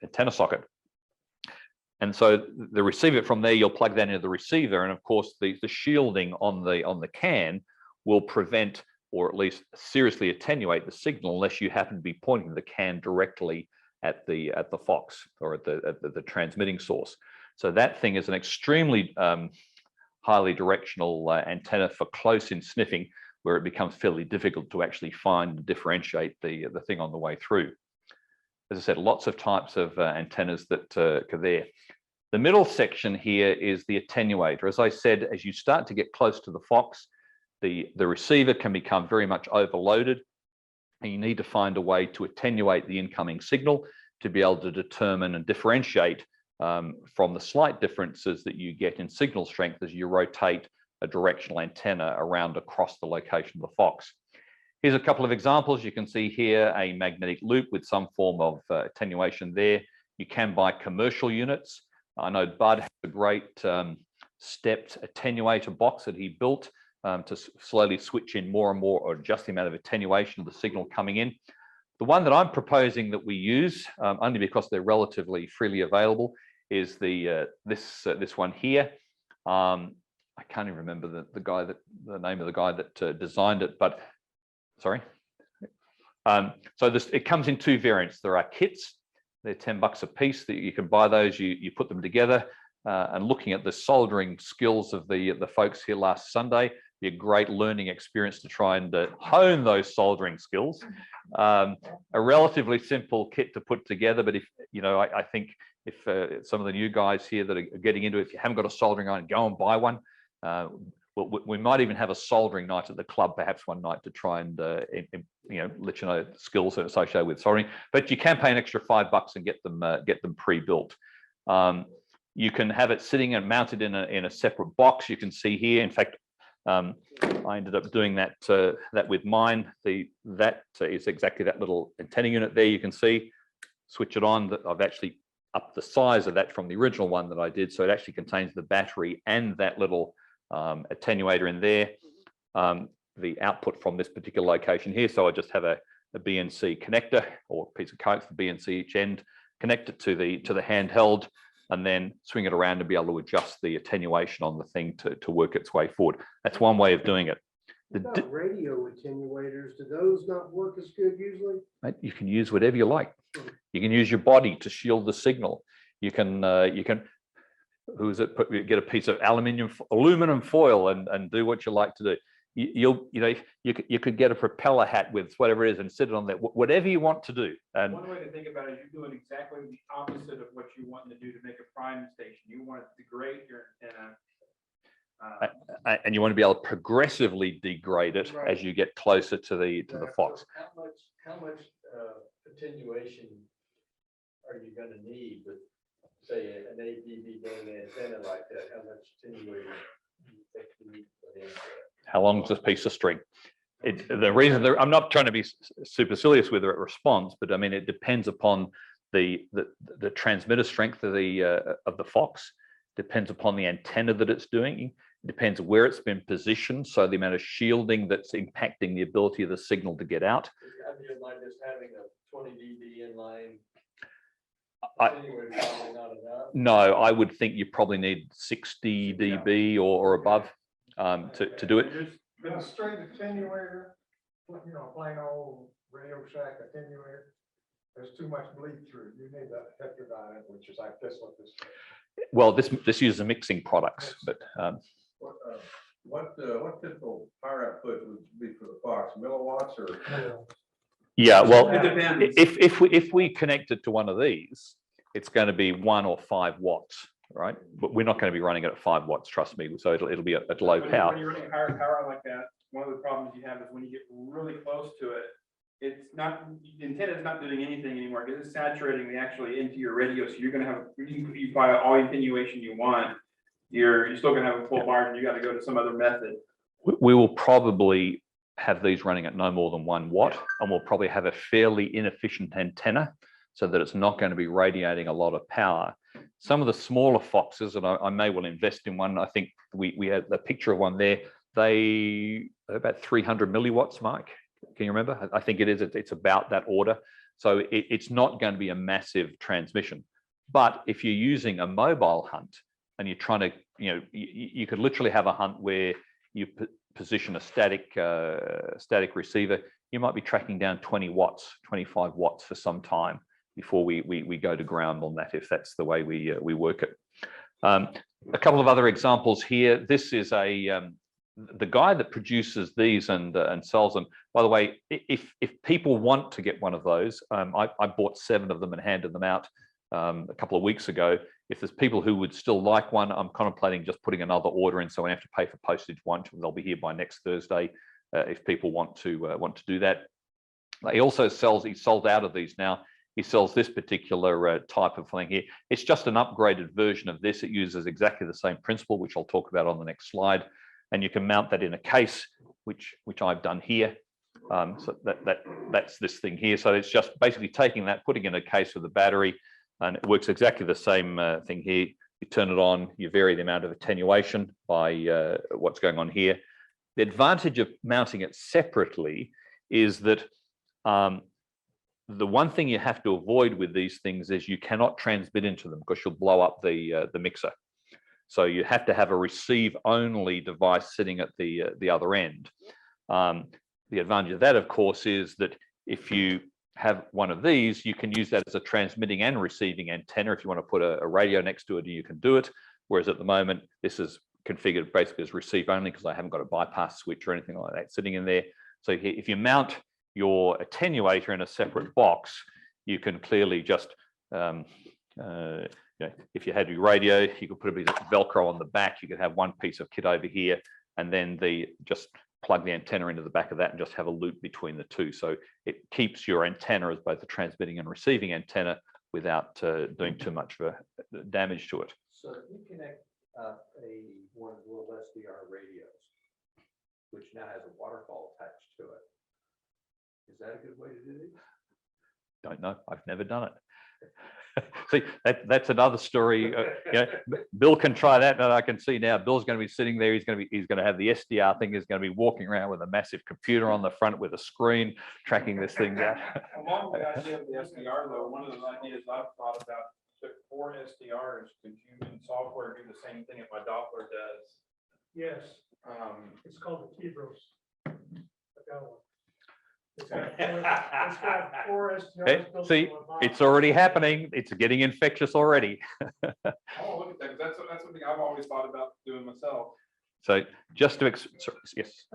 antenna socket. And so the receiver from there, you'll plug that into the receiver, and of course the shielding on the can will prevent, or at least seriously attenuate, the signal unless you happen to be pointing the can directly at the fox or at the transmitting source. So that thing is an extremely highly directional antenna for close-in sniffing, where it becomes fairly difficult to actually find and differentiate the thing on the way through. As I said, lots of types of antennas that are there. The middle section here is the attenuator. As I said, as you start to get close to the fox, the receiver can become very much overloaded, and you need to find a way to attenuate the incoming signal to be able to determine and differentiate from the slight differences that you get in signal strength as you rotate a directional antenna around across the location of the fox. Here's a couple of examples. You can see here a magnetic loop with some form of attenuation there. You can buy commercial units. I know Bud has a great stepped attenuator box that he built to slowly switch in more and more, or adjust the amount of attenuation of the signal coming in. The one that I'm proposing that we use, only because they're relatively freely available, is this one here. I can't even remember the name of the guy that designed it, but sorry. So it comes in two variants. There are kits. They're $10 a piece. That you can buy those. You put them together. And looking at the soldering skills of the folks here last Sunday, be a great learning experience to try and hone those soldering skills. A relatively simple kit to put together, but if you know, I think if some of the new guys here that are getting into it, if you haven't got a soldering iron, go and buy one. we might even have a soldering night at the club, perhaps one night, to try and let you know skills associated with soldering. But you can pay an extra $5 and get them pre-built. You can have it sitting and mounted in a separate box. You can see here. In fact, I ended up doing that with mine. That is exactly that little antenna unit there. You can see. Switch it on. That I've actually upped the size of that from the original one that I did, so it actually contains the battery and that little attenuator in there. The output from this particular location here. So I just have a BNC connector or piece of coax for BNC each end. Connect it to the handheld, and then swing it around to be able to adjust the attenuation on the thing to work its way forward. That's one way of doing it. What about radio attenuators? Do those not work as good usually? You can use whatever you like. You can use your body to shield the signal. You can get a piece of aluminum foil and do what you like to do. You could get a propeller hat with whatever it is and sit it on there, whatever you want to do. And one way to think about it, you're doing exactly the opposite of what you want to do to make a prime station. You want to degrade your antenna. And you want to be able to progressively degrade it as you get closer to the Fox. How much attenuation are you going to need with, say, an ADB going antenna like that? How much attenuation do you think you need for the antenna? How long is this piece of string? The reason I'm not trying to be supercilious with it response, but I mean it depends upon the transmitter strength of the Fox. Depends upon the antenna that it's doing. It depends where it's been positioned. So the amount of shielding that's impacting the ability of the signal to get out. I mean, like just having a 20 dB inline. No, I would think you probably need 60 dB or above to do it. Been a straight attenuator, plain old Radio Shack attenuator. There's too much bleed through. You need that heterodyne, which is like this. What this. Well, this uses mixing products, but what typical power output would be for the Fox? Milliwatts or? yeah, well, It depends. if we connect it to one of these, it's going to be 1 or 5 watts, right? But we're not going to be running it at 5 watts, trust me. So it'll be at low power. When you're running higher power like that, one of the problems you have is when you get really close to it, it's not, the antenna is not doing anything anymore because it's saturating the actually into your radio. So you're going to have, you buy all the attenuation you want, you're still going to have a full bar and you got to go to some other method. We will probably have these running at no more than 1 watt, and we'll probably have a fairly inefficient antenna so that it's not going to be radiating a lot of power. Some of the smaller Foxes, and I may well invest in one. I think we had a picture of one there. They're about 300 milliwatts, Mike. Can you remember? I think it is. It's about that order. So it's not going to be a massive transmission. But if you're using a mobile hunt and you're trying to, you could literally have a hunt where you position a static receiver. You might be tracking down 20 watts, 25 watts for some time before we go to ground on that, if that's the way we work it. A couple of other examples here. This is the guy that produces these and sells them. By the way, if people want to get one of those, I bought 7 of them and handed them out a couple of weeks ago. If there's people who would still like one, I'm contemplating just putting another order in, so I have to pay for postage once. They'll be here by next Thursday if people want to do that. He also sells. He sold out of these now. He sells this particular type of thing here. It's just an upgraded version of this. It uses exactly the same principle, which I'll talk about on the next slide. And you can mount that in a case, which I've done here. So that's this thing here. So it's just basically taking that, putting in a case with a battery, and it works exactly the same thing here. You turn it on, you vary the amount of attenuation by what's going on here. The advantage of mounting it separately is that the one thing you have to avoid with these things is you cannot transmit into them because you'll blow up the mixer. So you have to have a receive-only device sitting at the other end. The advantage of that, of course, is that if you have one of these, you can use that as a transmitting and receiving antenna. If you want to put a radio next to it, you can do it. Whereas at the moment, this is configured basically as receive-only because I haven't got a bypass switch or anything like that sitting in there. So if you mount your attenuator in a separate box, you can clearly just if you had your radio, you could put a bit of Velcro on the back. You could have one piece of kit over here, and then just plug the antenna into the back of that and just have a loop between the two. So it keeps your antenna as both the transmitting and receiving antenna without doing too much of a damage to it. So if you connect one of the little SDR radios, which now has a waterfall attached to it, is that a good way to do it? Don't know. I've never done it. See, that's another story. Bill can try that, and I can see now Bill's going to be sitting there. He's going to have the SDR thing. He's going to be walking around with a massive computer on the front with a screen tracking this thing down. Along with the idea of the SDR, though, one of the ideas I've thought about took 4 SDRs, could human software do the same thing if my Doppler does? Yes, it's called the T-Bros. I got one. It's got four SDRs built See, into one box. it's already happening. It's getting infectious already. I want to look at that, because that's something I've always thought about doing myself. So just to, yes.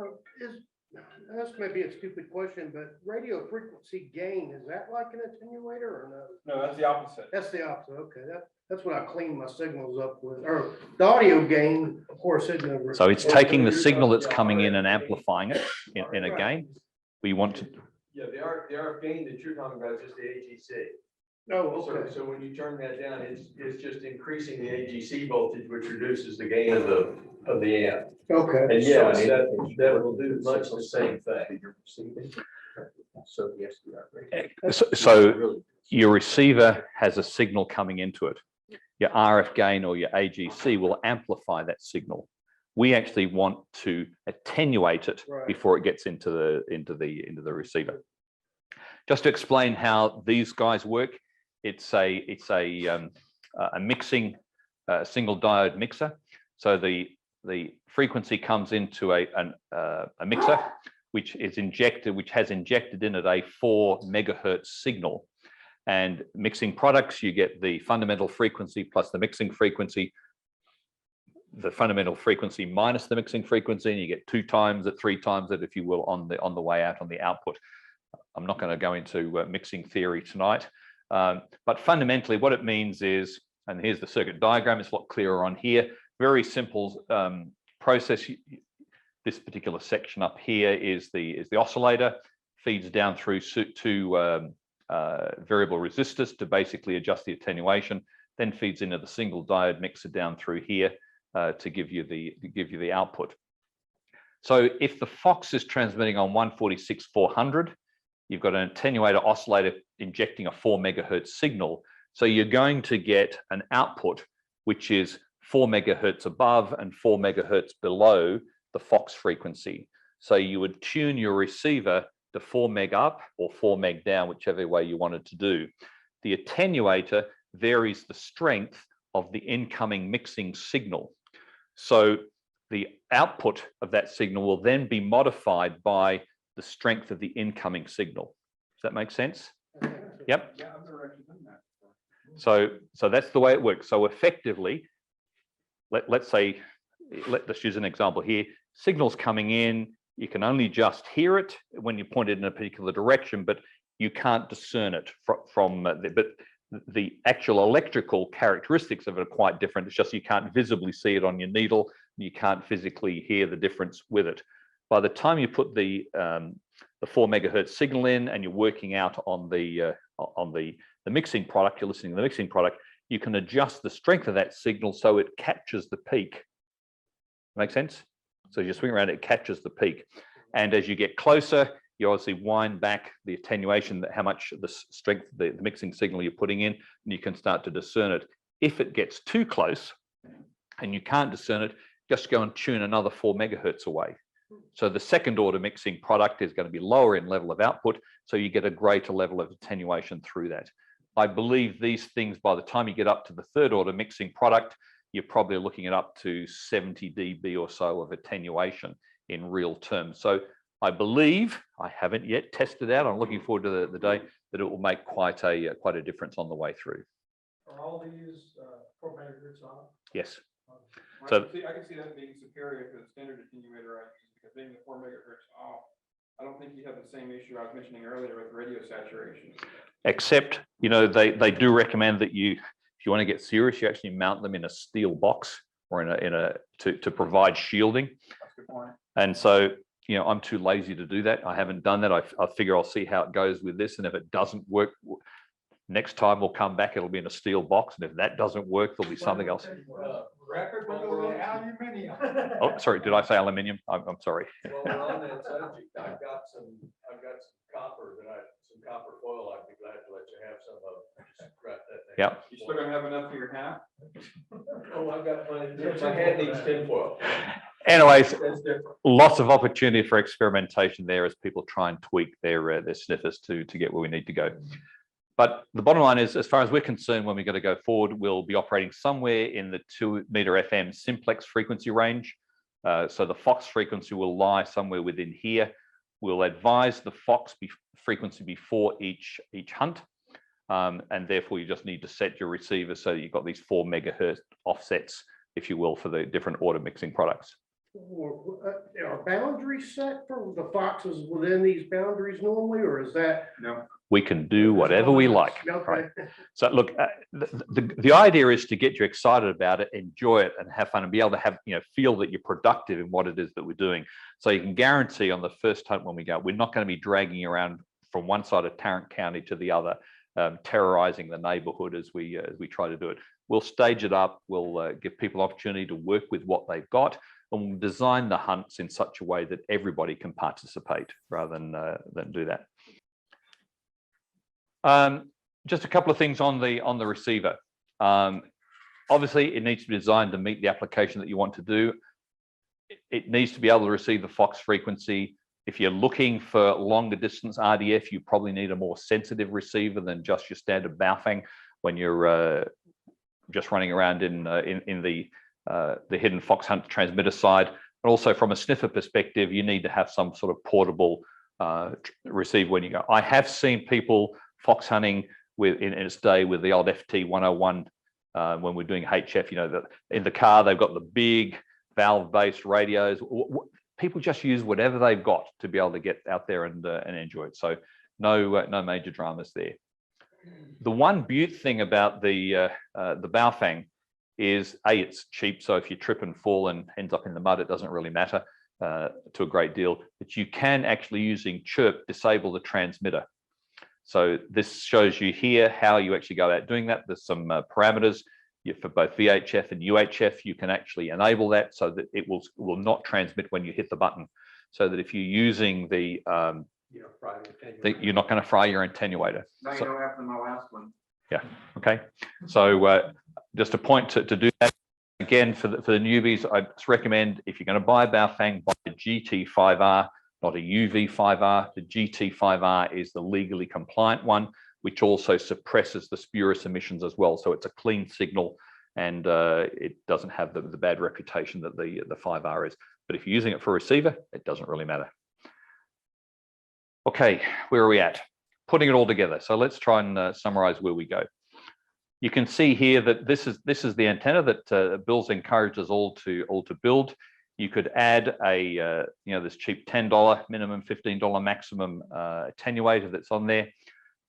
That's maybe a stupid question, but radio frequency gain, is that like an attenuator or no? No, that's the opposite. That's the opposite, okay, that's what I clean my signals up with, or the audio gain, of course, isn't over. So it's taking the signal that's coming in and amplifying it in a gain. We want to. Yeah, the RF gain that you're talking about is just the AGC. Oh, okay. So when you turn that down, it's just increasing the AGC voltage, which reduces the gain of the amp. Okay. And yeah, that will do much the same thing. So the SDR. So your receiver has a signal coming into it. Your RF gain or your AGC will amplify that signal. We actually want to attenuate it before it gets into the receiver. Just to explain how these guys work, it's a mixing single diode mixer. So the frequency comes into a mixer, which has injected in it a 4 megahertz signal. And mixing products, you get the fundamental frequency plus the mixing frequency. The fundamental frequency minus the mixing frequency, and you get 2 times it, 3 times it, if you will, on the way out on the output. I'm not going to go into mixing theory tonight, but fundamentally what it means is, and here's the circuit diagram, it's a lot clearer on here. Very simple process. This particular section up here is the oscillator, feeds down through 2 variable resistors to basically adjust the attenuation, then feeds into the single diode mixer down through here. To give you the output. So if the Fox is transmitting on 146/400, you've got an attenuator oscillator injecting a 4 megahertz signal. So you're going to get an output which is 4 megahertz above and 4 megahertz below the Fox frequency. So you would tune your receiver to 4 meg up or 4 meg down, whichever way you wanted to do. The attenuator varies the strength of the incoming mixing signal. So the output of that signal will then be modified by the strength of the incoming signal. Does that make sense? Yep. Yeah, I've never actually done that. So that's the way it works. So effectively, let's use an example here. Signals coming in, you can only just hear it when you point it in a particular direction, but you can't discern it from the actual electrical characteristics of it are quite different. It's just you can't visibly see it on your needle. You can't physically hear the difference with it. By the time you put the 4 megahertz signal in and you're working out on the mixing product, you're listening to the mixing product, you can adjust the strength of that signal so it captures the peak. Make sense? So you swing around, it captures the peak. And as you get closer, you obviously wind back the attenuation, how much the strength, the mixing signal you're putting in, and you can start to discern it. If it gets too close and you can't discern it, just go and tune another 4 megahertz away. So the second order mixing product is going to be lower in level of output, so you get a greater level of attenuation through that. I believe these things, by the time you get up to the third order mixing product, you're probably looking at up to 70 dB or so of attenuation in real terms. So I believe, I haven't yet tested out, I'm looking forward to the day that it will make quite a difference on the way through. Are all these 4 megahertz on? Yes. So I can see that being superior to the standard attenuator I use, because being the 4 megahertz off, I don't think you have the same issue I was mentioning earlier with radio saturation. Except, you know, they do recommend that you, if you want to get serious, you actually mount them in a steel box or to provide shielding. Good point. And so, you know, I'm too lazy to do that. I haven't done that. I figure I'll see how it goes with this. And if it doesn't work, next time we'll come back, it'll be in a steel box. And if that doesn't work, there'll be something else. Record with aluminum. Oh, sorry. Did I say aluminium? I'm sorry. While we're on that subject, I've got some copper some copper foil. I'd be glad to let you have some of. Just wrap that thing. Yeah. You still gonna have enough for your hat? Oh, I've got plenty. My head needs tinfoil. Anyways, That's different. lots of opportunity for experimentation there as people try and tweak their sniffers to get where we need to go. But the bottom line is, as far as we're concerned, when we're going to go forward, we'll be operating somewhere in the 2 meter FM simplex frequency range. So the Fox frequency will lie somewhere within here. We'll advise the Fox frequency before each hunt. And therefore you just need to set your receiver so that you've got these 4 megahertz offsets, if you will, for the different auto mixing products. Are boundaries set for the Foxes within these boundaries normally, or is that? No. We can do whatever we like. Okay. Right. So look, the idea is to get you excited about it, enjoy it, and have fun, and be able to have, you know, feel that you're productive in what it is that we're doing. So you can guarantee on the first hunt when we go, we're not going to be dragging around from one side of Tarrant County to the other, terrorizing the neighborhood as we try to do it. We'll stage it up. We'll give people opportunity to work with what they've got, and we'll design the hunts in such a way that everybody can participate rather than do that. Just a couple of things on the receiver. Obviously, it needs to be designed to meet the application that you want to do. It needs to be able to receive the Fox frequency. If you're looking for longer distance RDF, you probably need a more sensitive receiver than just your standard Baofeng when you're just running around in the hidden fox hunt transmitter side. And also from a sniffer perspective, you need to have some sort of portable receiver when you go. I have seen people fox hunting in its day with the old FT 101 when we're doing HF, you know, in the car, they've got the big valve-based radios. People just use whatever they've got to be able to get out there and enjoy it. So no major dramas there. The one beaut thing about the Baofeng is it's cheap. So if you trip and fall and ends up in the mud, it doesn't really matter to a great deal. But you can actually, using chirp, disable the transmitter. So this shows you here how you actually go about doing that. There's some parameters for both VHF and UHF. You can actually enable that so that it will not transmit when you hit the button. So that if you're using you're not going to fry your attenuator. Now you know after my last one. Yeah. Okay. So just a point to do that. Again, for the newbies, I just recommend, if you're going to buy a Baofeng, buy the GT5R, not a UV5R. The GT5R is the legally compliant one, which also suppresses the spurious emissions as well. So it's a clean signal, and it doesn't have the bad reputation that the 5R is. But if you're using it for a receiver, it doesn't really matter. Okay, where are we at? Putting it all together. So let's try and summarize where we go. You can see here that this is the antenna that Bill's encouraged us all to build. You could add this cheap $10 minimum, $15 maximum attenuator that's on there.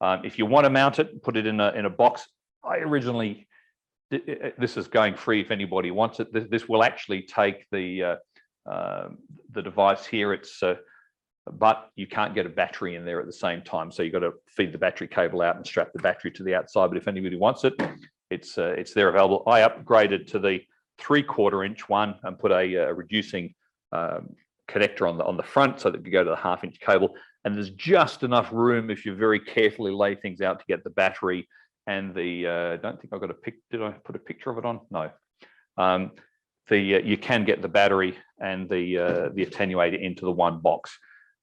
If you want to mount it, put it in a box. This is going free if anybody wants it. This will actually take the device here. But you can't get a battery in there at the same time. So you've got to feed the battery cable out and strap the battery to the outside. But if anybody wants it, it's there available. I upgraded to the 3/4 inch one and put a reducing connector on the front so that you go to the 1/2 inch cable. And there's just enough room if you very carefully lay things out to get the battery and I don't think I've got a pic. Did I put a picture of it on? No. You can get the battery and the attenuator into the one box.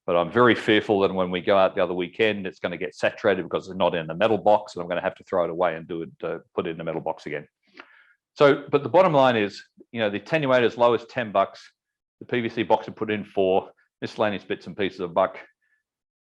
But I'm very fearful that when we go out the other weekend, it's going to get saturated because it's not in the metal box, and I'm going to have to throw it away and put it in the metal box again. So, but the bottom line is, you know, the attenuator is low as $10. The PVC box I put in for miscellaneous bits and pieces of $1.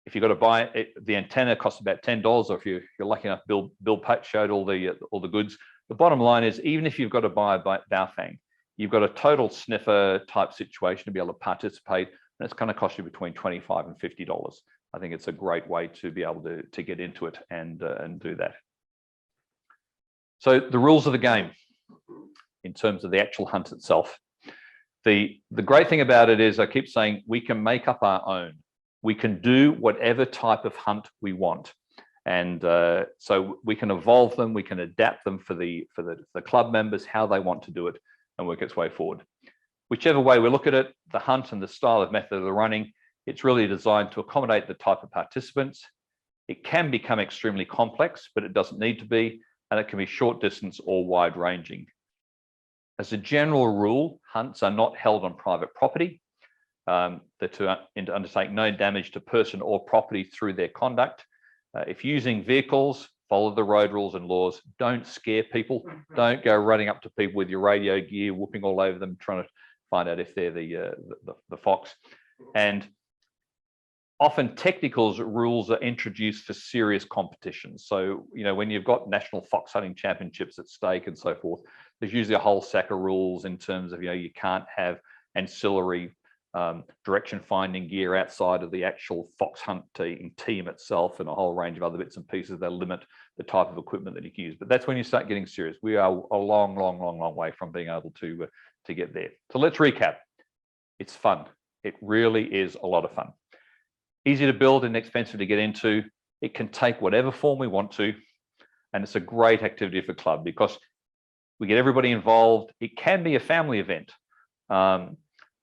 If you've got to buy it, the antenna costs about $10, or if you're lucky enough, Bill Pat showed all the goods. The bottom line is, even if you've got to buy a Baofeng, you've got a total sniffer type situation to be able to participate. And it's going to cost you between $25 and $50. I think it's a great way to be able to get into it and do that. So the rules of the game in terms of the actual hunt itself. The great thing about it is I keep saying we can make up our own. We can do whatever type of hunt we want. And so we can evolve them, we can adapt them for the club members, how they want to do it and work its way forward. Whichever way we look at it, the hunt and the style of method of the running, it's really designed to accommodate the type of participants. It can become extremely complex, but it doesn't need to be, and it can be short distance or wide ranging. As a general rule, hunts are not held on private property. They're to undertake no damage to person or property through their conduct. If using vehicles, follow the road rules and laws. Don't scare people. Don't go running up to people with your radio gear, whooping all over them, trying to find out if they're the fox. And often technicals rules are introduced for serious competitions. So, you know, when you've got national fox hunting championships at stake and so forth, there's usually a whole sack of rules in terms of, you know, you can't have ancillary direction finding gear outside of the actual fox hunting team itself, and a whole range of other bits and pieces that limit the type of equipment that you can use. But that's when you start getting serious. We are a long way from being able to get there. So let's recap. It's fun. It really is a lot of fun. Easy to build and inexpensive to get into. It can take whatever form we want to, and it's a great activity for club because we get everybody involved. It can be a family event.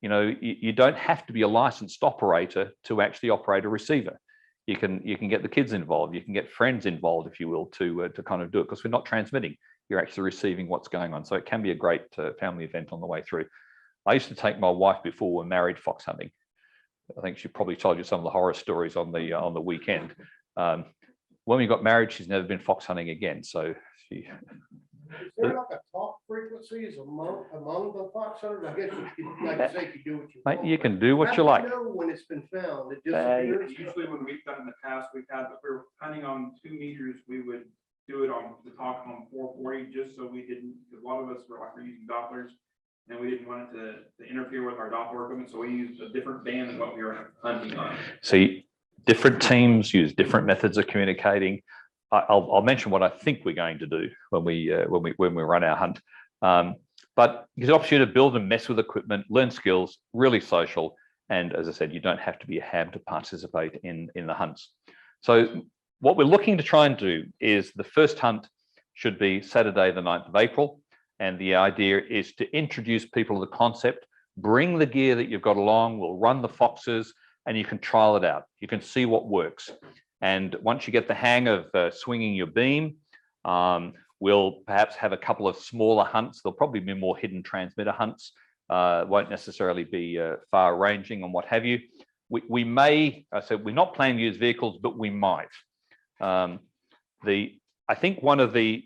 You know, you don't have to be a licensed operator to actually operate a receiver. You can get the kids involved. You can get friends involved, if you will, to kind of do it, because we're not transmitting. You're actually receiving what's going on. So it can be a great family event on the way through. I used to take my wife before we were married fox hunting. I think she probably told you some of the horror stories on the weekend. When we got married, she's never been fox hunting again. So she. Is there like a talk frequencies among the fox hunters? I guess you could, like I say, you do what you Mate, want. you can do what you like. How do you know when it's been found? It disappears. Usually when we've done in the past, we've had, if we're hunting on 2 meters, we would do it on the talk on 440, just so we didn't, because a lot of us were using Dopplers, and we didn't want it to interfere with our Doppler equipment, so we used a different band than what we were hunting on. See, different teams use different methods of communicating. I'll mention what I think we're going to do when we run our hunt. But it's an opportunity to build and mess with equipment, learn skills, really social. And as I said, you don't have to be a ham to participate in the hunts. So what we're looking to try and do is the first hunt should be Saturday, the 9th of April. And the idea is to introduce people to the concept, bring the gear that you've got along, we'll run the foxes, and you can trial it out. You can see what works. And once you get the hang of swinging your beam, we'll perhaps have a couple of smaller hunts. There'll probably be more hidden transmitter hunts. Won't necessarily be far ranging and what have you. We may, I said, we're not planning to use vehicles, but we might. I think one of the,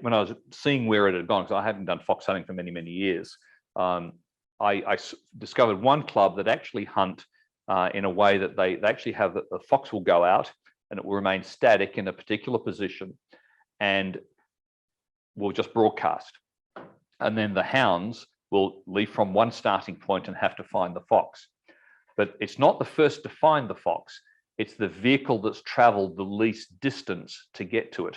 when I was seeing where it had gone, because I haven't done fox hunting for many years, I discovered one club that actually hunt in a way that they actually have the fox will go out and it will remain static in a particular position and will just broadcast. And then the hounds will leave from one starting point and have to find the fox. But it's not the first to find the fox, it's the vehicle that's traveled the least distance to get to it.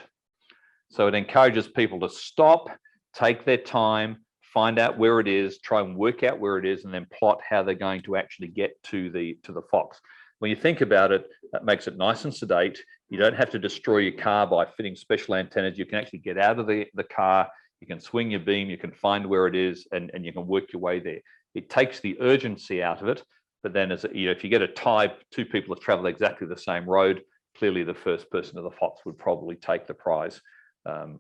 So it encourages people to stop, take their time, find out where it is, try and work out where it is, and then plot how they're going to actually get to the fox. When you think about it, that makes it nice and sedate. You don't have to destroy your car by fitting special antennas. You can actually get out of the car, you can swing your beam, you can find where it is, and you can work your way there. It takes the urgency out of it, but then as you know, if you get a tie, 2 people have traveled exactly the same road, clearly the first person to the fox would probably take the prize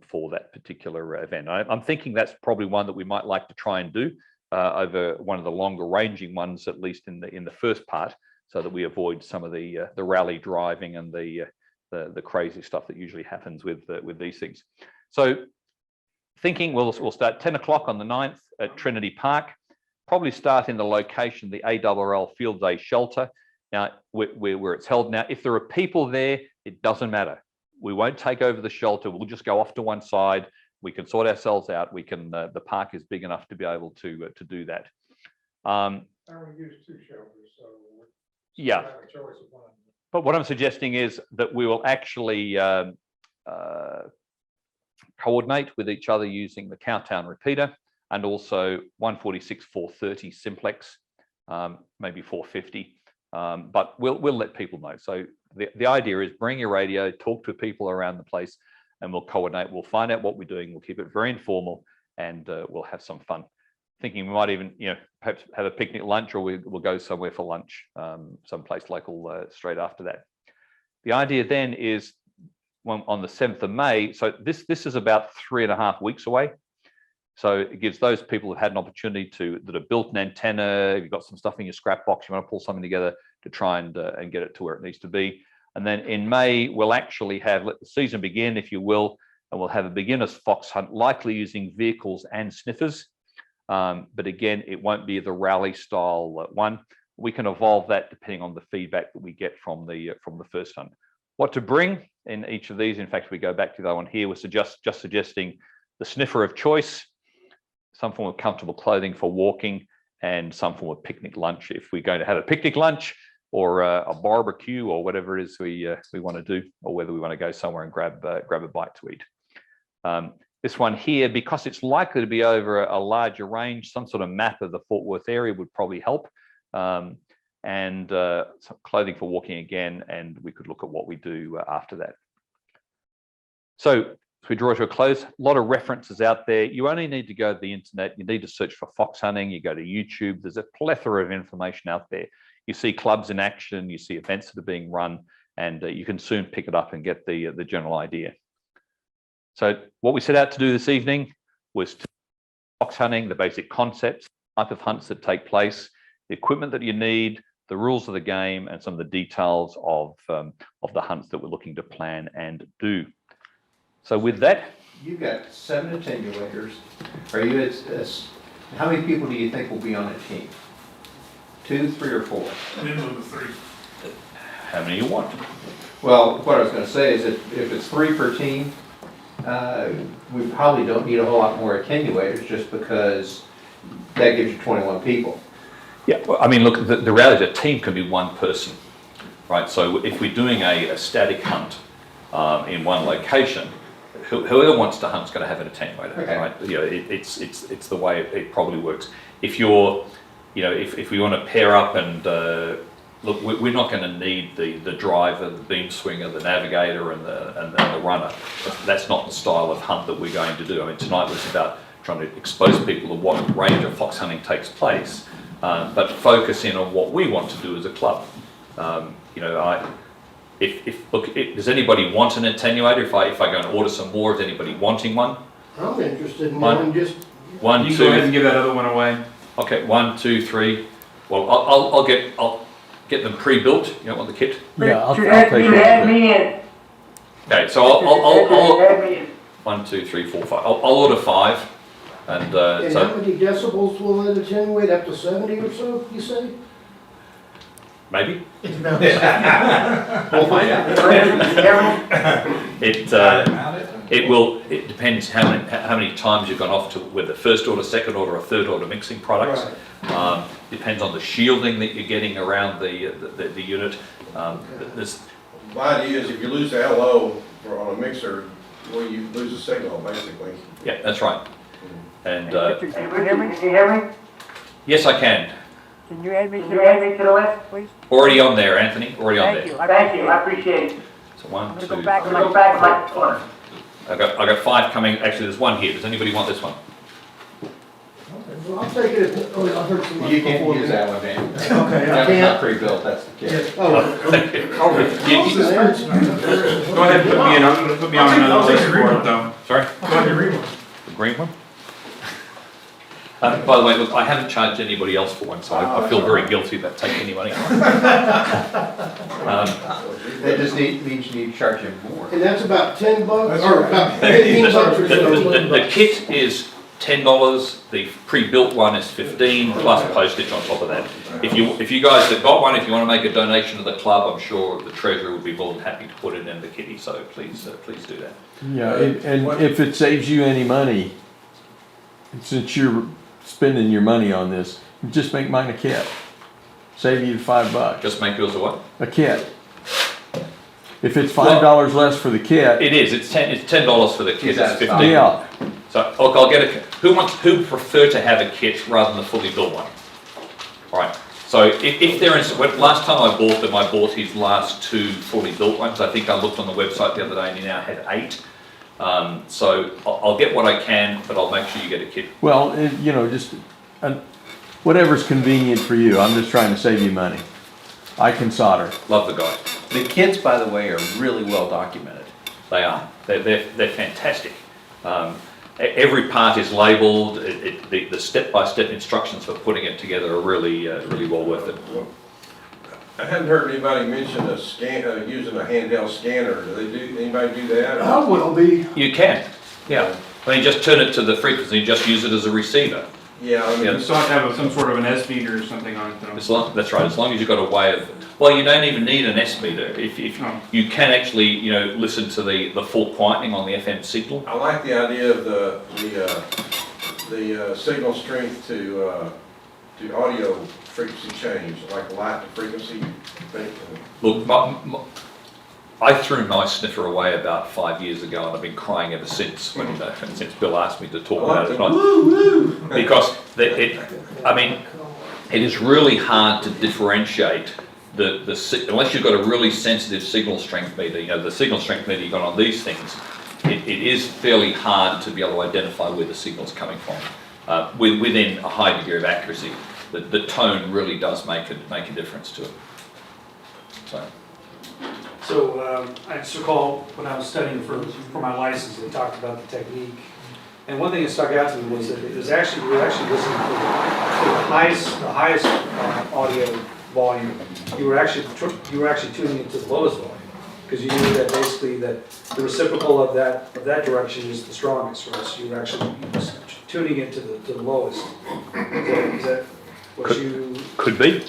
for that particular event. I'm thinking that's probably one that we might like to try and do over one of the longer ranging ones, at least in the first part, so that we avoid some of the rally driving and the crazy stuff that usually happens with these things. So thinking we'll start 10 o'clock on the 9th at Trinity Park, probably start in the location, the ARR Field Day Shelter. Now, where it's held now, if there are people there, it doesn't matter. We won't take over the shelter. We'll just go off to one side. We can sort ourselves out. We can. The park is big enough to be able to do that. I only use 2 shelters, so yeah. have a choice of one. But what I'm suggesting is that we will actually coordinate with each other using the Cowtown repeater. and also 146, 430 simplex, maybe 450. But we'll let people know. So the idea is bring your radio, talk to people around the place, and we'll coordinate. We'll find out what we're doing. We'll keep it very informal, and we'll have some fun. Thinking we might even, perhaps have a picnic lunch, or we'll go somewhere for lunch, someplace local straight after that. The idea then is on the 7th of May. So this is about 3.5 weeks away. So it gives those people who've had an opportunity that have built an antenna, you've got some stuff in your scrap box, you want to pull something together to try and get it to where it needs to be. And then in May, we'll actually let the season begin, if you will, and we'll have a beginner's fox hunt, likely using vehicles and sniffers. But again, it won't be the rally style one. We can evolve that depending on the feedback that we get from the first hunt. What to bring in each of these, in fact, we go back to that one here, was just suggesting the sniffer of choice, some form of comfortable clothing for walking, and some form of picnic lunch if we're going to have a picnic lunch, or a barbecue, or whatever it is we want to do, or whether we want to go somewhere and grab a bite to eat. This one here, because it's likely to be over a larger range, some sort of map of the Fort Worth area would probably help. And some clothing for walking again, and we could look at what we do after that. So as we draw to a close, a lot of references out there. You only need to go to the internet. You need to search for fox hunting. You go to YouTube. There's a plethora of information out there. You see clubs in action. You see events that are being run, and you can soon pick it up and get the general idea. So what we set out to do this evening was fox hunting, the basic concepts, type of hunts that take place, the equipment that you need, the rules of the game, and some of the details of the hunts that we're looking to plan and do. So with that, You've got 7 attenuators. Are you how many people do you think will be on a team? 2, 3, or 4? Minimum of 3. how many you want? Well, what I was going to say is that if it's 3 per team, we probably don't need a whole lot more attenuators, just because that gives you 21 people. Yeah, well, I mean, look, the reality is a team can be one person, right? So if we're doing a static hunt in one location, whoever wants to hunt is going to have an attenuator, Okay. right? It's the way it probably works. If you're, if we want to pair up and look, we're not going to need the driver, the beam swinger, the navigator, and the runner. That's not the style of hunt that we're going to do. I mean, tonight was about trying to expose people to what range of fox hunting takes place, but focus in on what we want to do as a club. Does anybody want an attenuator? If I go and order some more, is anybody wanting one? I'm interested in One. one, just, One, You two. go ahead and give that other one away. Okay, 1, 2, 3. Well, I'll get them pre-built. You don't want the kit? Yeah, I'll take it. Okay, so I'll 1, 2, 3, 4, 5. I'll order 5, and and how so many decibels will it attenuate, up to 70 or so, you say? maybe We'll find out. it will. It depends how many times you've gone off to with the first order, second order, or third order mixing products. Depends on the shielding that you're getting around the unit. My idea is if you lose the LO on a mixer, well, you lose the signal, basically. Yeah, that's right. And Can you hear me? yes, I can. Can you add me to the list, please? Already on there, Anthony. Already on Thank there. you, thank you, I appreciate it. So 1, I'm 2. gonna go back to my corner. I got 5 coming. Actually, there's 1 here. Does anybody want this one? Well, I'll take it, I heard somebody You can't before use me. that one, man. Okay, I That's not can't. pre-built, that's the kit. Oh, Thank you. Go ahead and put me on another list for it though. Sorry, Go ahead and read one. the green one. By the way, look, I haven't charged anybody else for one, so I feel very guilty about taking any money. That just means you need to charge him more. and that's about $10, That's or right. about 15 bucks or so. The kit is $10. The pre-built one is $15 plus postage on top of that. If you guys have got one, if you want to make a donation to the club, I'm sure the treasurer would be more than happy to put it in the kitty. So please do that. Yeah, and if it saves you any money, since you're spending your money on this, just make mine a kit. Save you $5. Just make yours a what? A kit. If it's $5 less for the kit, It is. It's $10 for the kit. Is that It's stock? 15. yeah, So look, I'll get a, who prefer to have a kit rather than a fully built one? All right, so if there is, last time I bought his last 2 fully built ones. I think I looked on the website the other day and he now had 8. So I'll get what I can, but I'll make sure you get a kit. Well, you know, just whatever's convenient for you. I'm just trying to save you money. I can solder. Love the guy. The kits, by the way, are really well documented. They are. They're fantastic. Every part is labelled. The step-by-step instructions for putting it together are really, really well worth it. I hadn't heard anybody mention a scan, using a handheld scanner. Anybody do that? I will be. You can, yeah. I mean, just turn it to the frequency, just use it as a receiver. Yeah, I mean, Yeah. You still have to have some sort of an S meter or something on it though. That's right, as long as you've got a way of, well, you don't even need an S meter. If Oh. you can actually, you know, listen to the full quietening on the FM signal. I like the idea of the signal strength to audio frequency change, like light to frequency thing. Look, I threw my sniffer away about 5 years ago, and I've been crying ever since. Since Bill asked me to talk about it, because I mean, it is really hard to differentiate unless you've got a really sensitive signal strength meter. You know, the signal strength meter you've got on these things, it is fairly hard to be able to identify where the signal's coming from within a high degree of accuracy. The tone really does make a difference to it. So I just recall when I was studying for my license, they talked about the technique. And one thing that stuck out to me was that it was actually, we were actually listening to the highest audio volume. You were actually tuning it to the lowest volume, because you knew that basically that the reciprocal of that direction is the strongest, right? So you were actually tuning it to the lowest. Is that what you? Could be.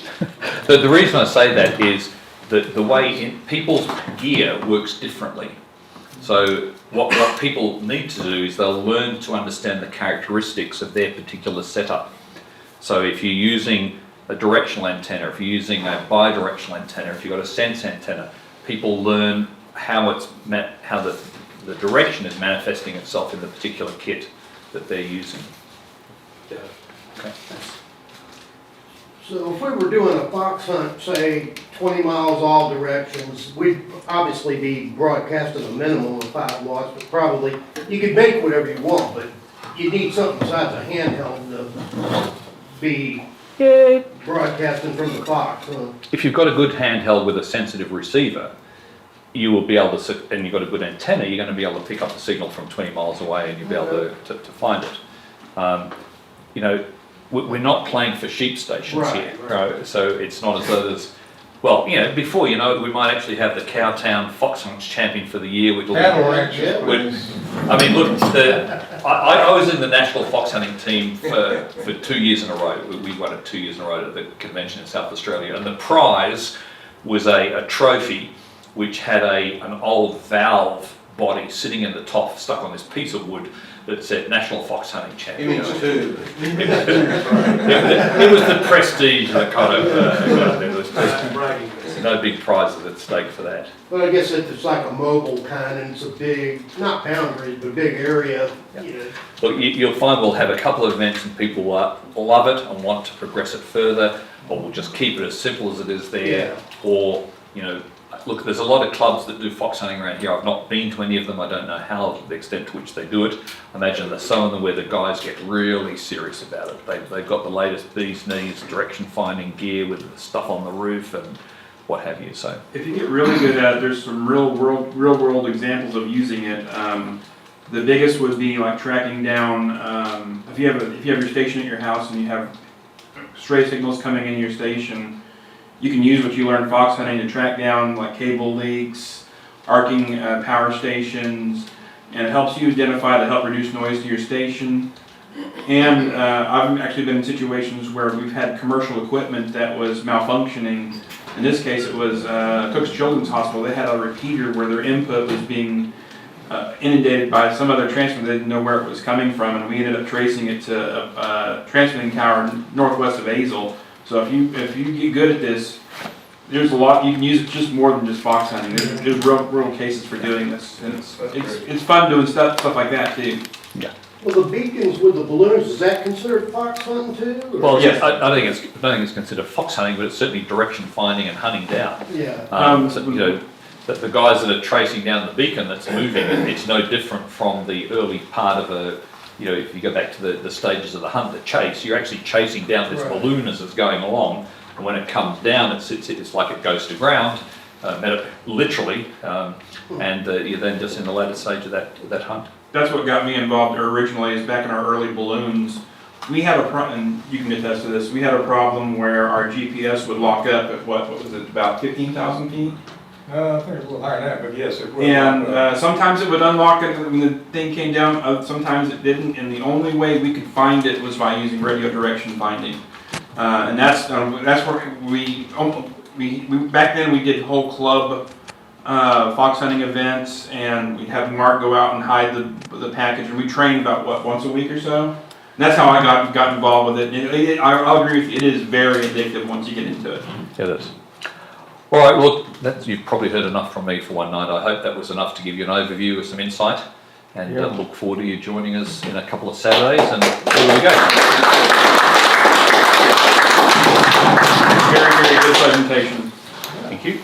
The reason I say that is the way people's gear works differently. So what people need to do is they'll learn to understand the characteristics of their particular setup. So if you're using a directional antenna, if you're using a bidirectional antenna, if you've got a sense antenna, people learn how the direction is manifesting itself in the particular kit that they're using. Yeah. Okay. So if we were doing a fox hunt, say 20 miles all directions, we'd obviously be broadcasting a minimum of 5 watts, but probably, you could make whatever you want, but you need something besides a handheld to be broadcasting from the fox. If you've got a good handheld with a sensitive receiver, you will be able to, and you've got a good antenna, you're going to be able to pick up the signal from 20 miles away, and you'll be able to find it. You know, we're not playing for sheep stations here, right? So it's not as though there's, well, you know, before you know it, we might actually have the Cowtown Fox Hunts champion for the year. I mean, look, I was in the national fox hunting team for 2 years in a row. We won it 2 years in a row at the convention in South Australia, and the prize was a trophy which had an old valve body sitting in the top, stuck on this piece of wood that said National Fox Hunting Champion. It was the prestige that kind of, there was no big prizes at stake for that. But I guess it's like a mobile kind, and it's a big, not boundaries, but big area. You know. Well, you'll find we'll have a couple of events and people love it and want to progress it further, or we'll just keep it as simple as it is there, or, you know, look, there's a lot of clubs that do fox hunting around here. I've not been to any of them. I don't know the extent to which they do it. I imagine there's some of them where the guys get really serious about it. They've got the latest bee's knees, direction finding gear with stuff on the roof and what have you. So if you get really good at it, there's some real world examples of using it. The biggest would be like tracking down, if you have your station at your house and you have stray signals coming in your station, you can use what you learned fox hunting to track down like cable leaks, arcing power stations, and it helps you identify to help reduce noise to your station. And I've actually been in situations where we've had commercial equipment that was malfunctioning. In this case, it was Cook's Children's Hospital. They had a repeater where their input was being inundated by some other transmitter. They didn't know where it was coming from, and we ended up tracing it to a transmitting tower northwest of Azle. So if you get good at this, there's a lot you can use it just more than just fox hunting. There's real cases for doing this, and it's fun doing stuff like that too. yeah, Well, the beacons with the balloons, is that considered fox hunting too? or- Well, Yes. I don't think it's considered fox hunting, but it's certainly direction finding and hunting down. Yeah, So, you know, the guys that are tracing down the beacon that's moving, it's no different from the early part of a, you know, if you go back to the stages of the hunt, the chase, you're actually chasing down this Right. balloon as it's going along, and when it comes down, it's like it goes to ground, literally, and you're then just in the later stage of that hunt. That's what got me involved originally, is back in our early balloons. We had and you can attest to this, we had a problem where our GPS would lock up at what was it, about 15,000 feet? I think it's a little higher than that, but yes, it will. And sometimes it would unlock it when the thing came down, sometimes it didn't, and the only way we could find it was by using radio direction finding. And that's where we back then we did whole club fox hunting events, and we'd have Mark go out and hide the package, and we trained about once a week or so. And that's how I got involved with it. I'll agree with you, it is very addictive once you get into it. It is. All right, well, you've probably heard enough from me for one night. I hope that was enough to give you an overview with some insight, and look forward to you joining us in a couple of Saturdays, and there we go. Very, very good presentation. Thank you.